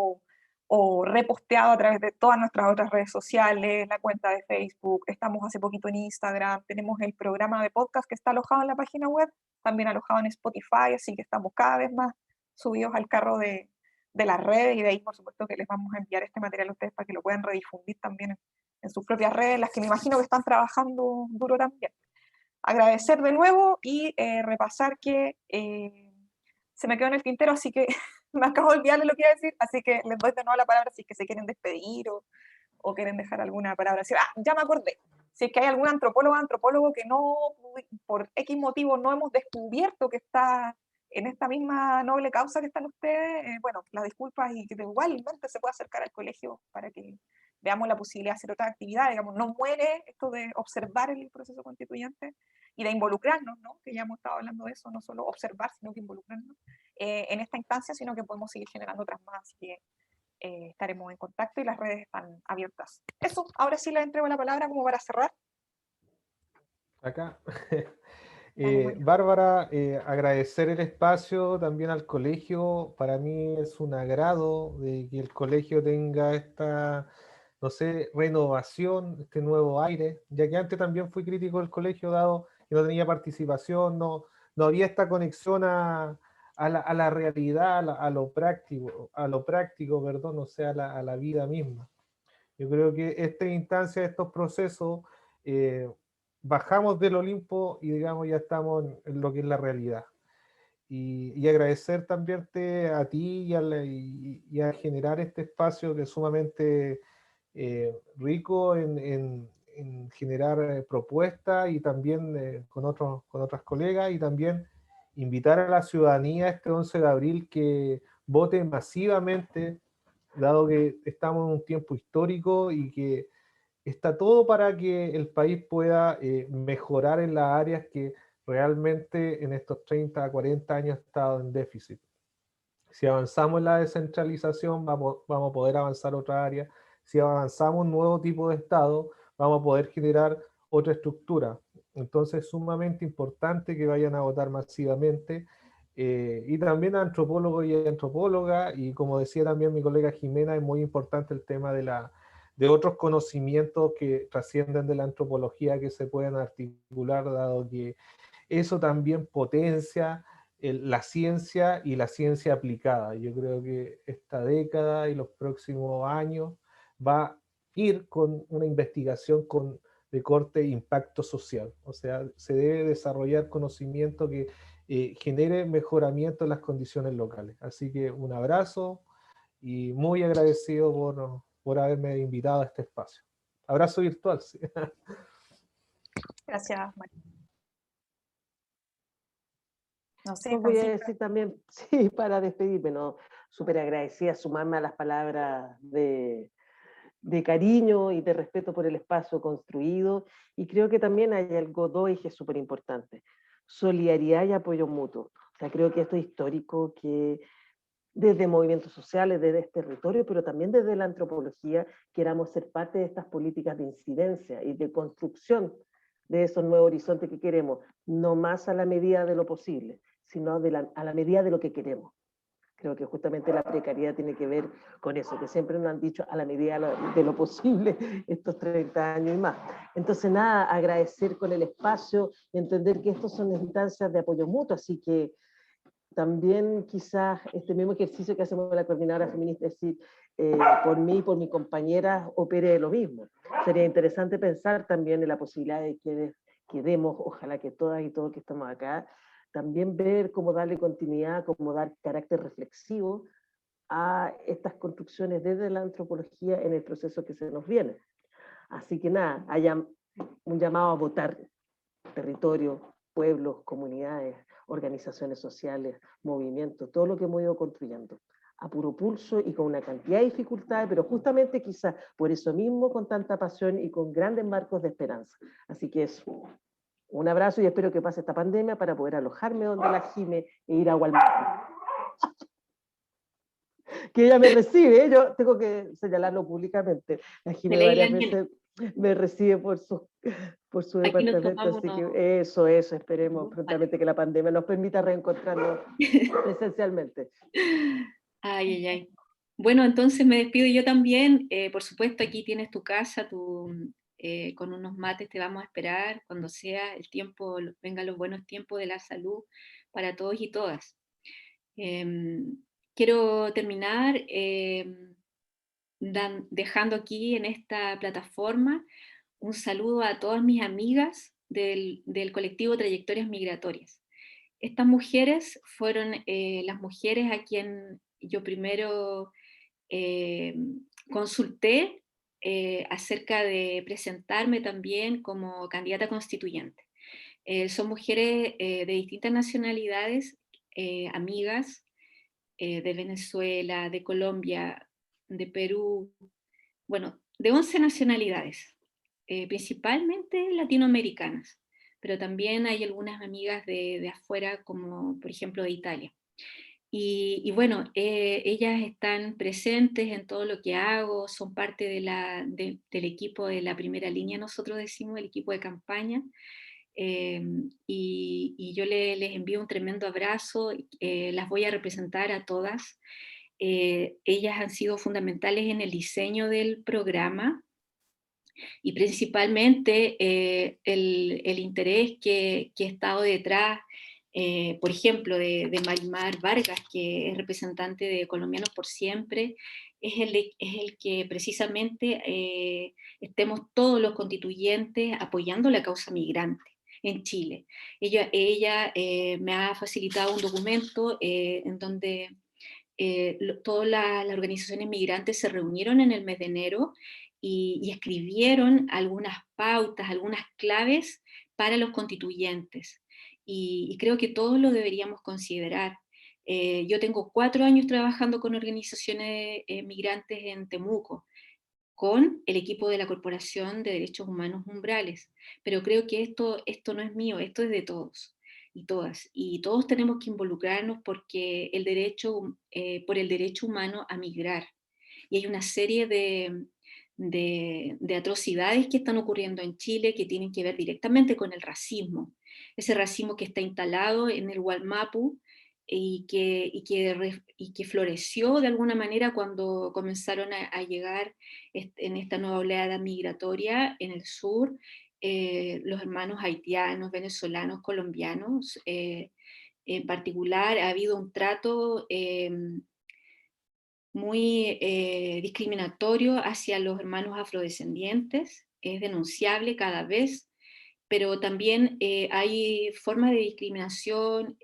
S1: o reposteado a través de todas nuestras otras redes sociales, la cuenta de Facebook, estamos hace poquito en Instagram, tenemos el programa de podcast que está alojado en la página web, también alojado en Spotify, así que estamos cada vez más subidos al carro de de las redes, y de ahí por supuesto que les vamos a enviar este material a ustedes para que lo puedan redifundir también en sus propias redes, las que me imagino que están trabajando duro también. Agradecer de nuevo y repasar que se me quedó en el tintero, así que me acabo de olvidarle lo que iba a decir, así que les doy de nuevo la palabra si es que se quieren despedir o quieren dejar alguna palabra. Así, ya me acordé. Si es que hay algún antropólogo que no, por X motivo, no hemos descubierto que está en esta misma noble causa que están ustedes, bueno, las disculpas, y que igualmente se pueda acercar al colegio para que veamos la posibilidad de hacer otra actividad. Digamos, no muere esto de observar el proceso constituyente y de involucrarnos, ¿no? Que ya hemos estado hablando de eso, no solo observar, sino que involucrarnos en esta instancia, sino que podemos seguir generando otras más, así que estaremos en contacto y las redes están abiertas. Eso, ahora sí les entrego la palabra como para cerrar.
S3: Acá.
S1: Dale,
S3: Bárbara, agradecer el espacio también al colegio. Para mí es un agrado de que el colegio tenga esta, no sé, renovación, este nuevo aire, ya que antes también fui crítico del colegio, dado que no tenía participación, no había esta conexión a la realidad, a lo práctico, perdón, o sea, a la vida misma. Yo creo que esta instancia, estos procesos, bajamos del Olimpo y digamos ya estamos en lo que es la realidad. Y agradecer también a ti y a generar este espacio que es sumamente rico en generar propuestas y también con otras colegas, y también invitar a la ciudadanía este 11 de abril que vote masivamente, dado que estamos en un tiempo histórico y que está todo para que el país pueda mejorar en las áreas que realmente en estos 30 a 40 años ha estado en déficit. Si avanzamos en la descentralización, vamos a poder avanzar otra área. Si avanzamos un nuevo tipo de Estado, vamos a poder generar otra estructura. Entonces es sumamente importante que vayan a votar masivamente. Y también a antropólogos y antropólogas, y como decía también mi colega Jimena, es muy importante el tema de otros conocimientos que trascienden de la antropología que se pueden articular, dado que eso también potencia la ciencia y la ciencia aplicada. Yo creo que esta década y los próximos años va a ir con una investigación de corte impacto social. O sea, se debe desarrollar conocimiento que genere mejoramiento en las condiciones locales. Así que un abrazo y muy agradecido por haberme invitado a este espacio. Abrazo virtual, sí.
S1: Gracias, María. No sé,
S4: Yo voy a
S1: Francisca.
S4: decir también, sí, para despedirme, no, súper agradecida, sumarme a las palabras de cariño y de respeto por el espacio construido, y creo que también hay algo, dos ejes súper importantes: solidaridad y apoyo mutuo. O sea, creo que esto es histórico, que desde movimientos sociales, desde este territorio, pero también desde la antropología, queramos ser parte de estas políticas de incidencia y de construcción de esos nuevos horizontes que queremos, no más a la medida de lo posible, sino a la medida de lo que queremos. Creo que justamente la precariedad tiene que ver con eso, que siempre nos han dicho a la medida de lo posible estos 30 años y más. Entonces, nada, agradecer con el espacio y entender que estos son instancias de apoyo mutuo, así que también quizás este mismo ejercicio que hacemos en la coordinadora feminista, es decir, por mí y por mi compañera, opere lo mismo. Sería interesante pensar también en la posibilidad de que quedemos, ojalá que todas y todos que estamos acá, también ver cómo darle continuidad, cómo dar carácter reflexivo a estas construcciones desde la antropología en el proceso que se nos viene. Así que nada, haya un llamado a votar territorio, pueblos, comunidades, organizaciones sociales, movimientos, todo lo que hemos ido construyendo a puro pulso y con una cantidad de dificultades, pero justamente quizás por eso mismo con tanta pasión y con grandes marcos de esperanza. Así que eso, un abrazo y espero que pase esta pandemia para poder alojarme donde la Jime e ir a Walmart. Que ella me recibe, yo tengo que señalarlo públicamente. La Jime varias veces me recibe por su departamento, así que eso, esperemos prontamente que la pandemia nos permita reencontrarnos presencialmente.
S5: Ay, ay, ay. Bueno, entonces me despido yo también. Por supuesto, aquí tienes tu casa, con unos mates te vamos a esperar cuando sea el tiempo, vengan los buenos tiempos de la salud para todos y todas. quiero terminar dejando aquí en esta plataforma un saludo a todas mis amigas del colectivo Trayectorias Migratorias. Estas mujeres fueron las mujeres a quien yo primero consulté acerca de presentarme también como candidata constituyente. Son mujeres de distintas nacionalidades, amigas de Venezuela, de Colombia, de Perú, bueno, de 11 nacionalidades, principalmente latinoamericanas, pero también hay algunas amigas de afuera, como por ejemplo de Italia. Y bueno, ellas están presentes en todo lo que hago, son parte del equipo de la primera línea, nosotros decimos, el equipo de campaña, y yo les envío un tremendo abrazo, las voy a representar a todas. Ellas han sido fundamentales en el diseño del programa, y principalmente el interés que ha estado detrás, por ejemplo, de Marimar Vargas, que es representante de Colombianos por Siempre, es el que precisamente estemos todos los constituyentes apoyando la causa migrante en Chile. Ella me ha facilitado un documento en donde todas las organizaciones migrantes se reunieron en el mes de enero y escribieron algunas pautas, algunas claves para los constituyentes. Y creo que todos lo deberíamos considerar. Yo tengo 4 años trabajando con organizaciones migrantes en Temuco, con el equipo de la Corporación de Derechos Humanos Umbrales, pero creo que esto no es mío, esto es de todos y todas, y todos tenemos que involucrarnos porque por el derecho humano a migrar. Y hay una serie de atrocidades que están ocurriendo en Chile que tienen que ver directamente con el racismo, ese racismo que está instalado en el Gualmapu y que floreció de alguna manera cuando comenzaron a llegar en esta nueva oleada migratoria en el sur, los hermanos haitianos, venezolanos, colombianos. En particular ha habido un trato muy discriminatorio hacia los hermanos afrodescendientes, es denunciable cada vez, pero también hay formas de discriminación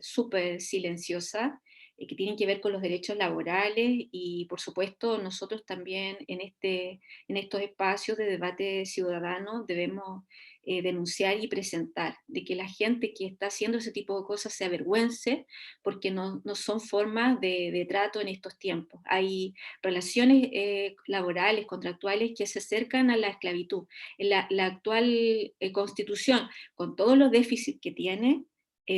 S5: súper silenciosa que tienen que ver con los derechos laborales, y por supuesto nosotros también en estos espacios de debate ciudadano debemos denunciar y presentar, de que la gente que está haciendo ese tipo de cosas se avergüence, porque no son formas de trato en estos tiempos. Hay relaciones laborales, contractuales que se acercan a la esclavitud. La actual constitución, con todos los déficits que tiene,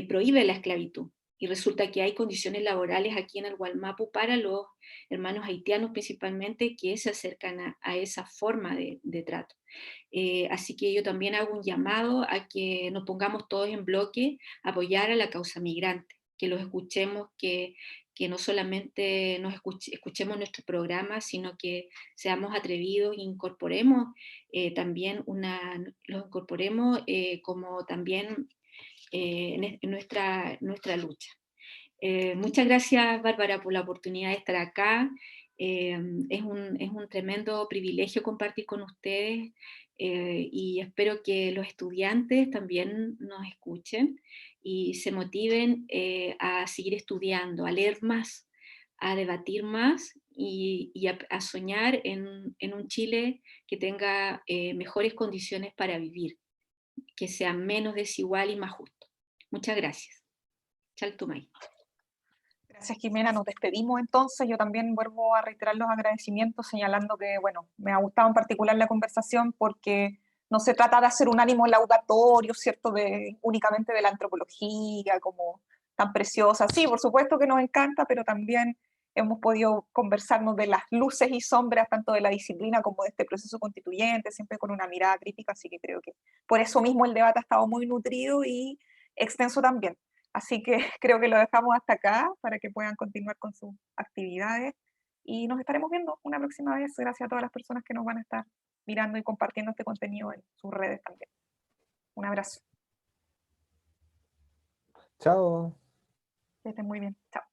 S5: prohíbe la esclavitud. Y resulta que hay condiciones laborales aquí en el Gualmapu para los hermanos haitianos principalmente que se acercan a esa forma de trato. Así que yo también hago un llamado a que nos pongamos todos en bloque a apoyar a la causa migrante, que los escuchemos, que no solamente escuchemos nuestro programa, sino que seamos atrevidos e incorporemos también los incorporemos como también en nuestra lucha. Muchas gracias, Bárbara, por la oportunidad de estar acá. Es un tremendo privilegio compartir con ustedes y espero que los estudiantes también nos escuchen y se motiven a seguir estudiando, a leer más, a debatir más y a soñar en un Chile que tenga mejores condiciones para vivir, que sea menos desigual y más justo. Muchas gracias. Chaltumay.
S1: Gracias, Jimena. Nos despedimos entonces. Yo también vuelvo a reiterar los agradecimientos, señalando que, bueno, me ha gustado en particular la conversación porque no se trata de hacer un ánimo laudatorio, ¿cierto?, únicamente de la antropología, como tan preciosa. Sí, por supuesto que nos encanta, pero también hemos podido conversarnos de las luces y sombras, tanto de la disciplina como de este proceso constituyente, siempre con una mirada crítica, así que creo que por eso mismo el debate ha estado muy nutrido y extenso también. Así que creo que lo dejamos hasta acá para que puedan continuar con sus actividades y nos estaremos viendo una próxima vez. Gracias a todas las personas que nos van a estar mirando y compartiendo este contenido en sus redes también. Un abrazo.
S3: Chao.
S1: Que estén muy bien. Chao.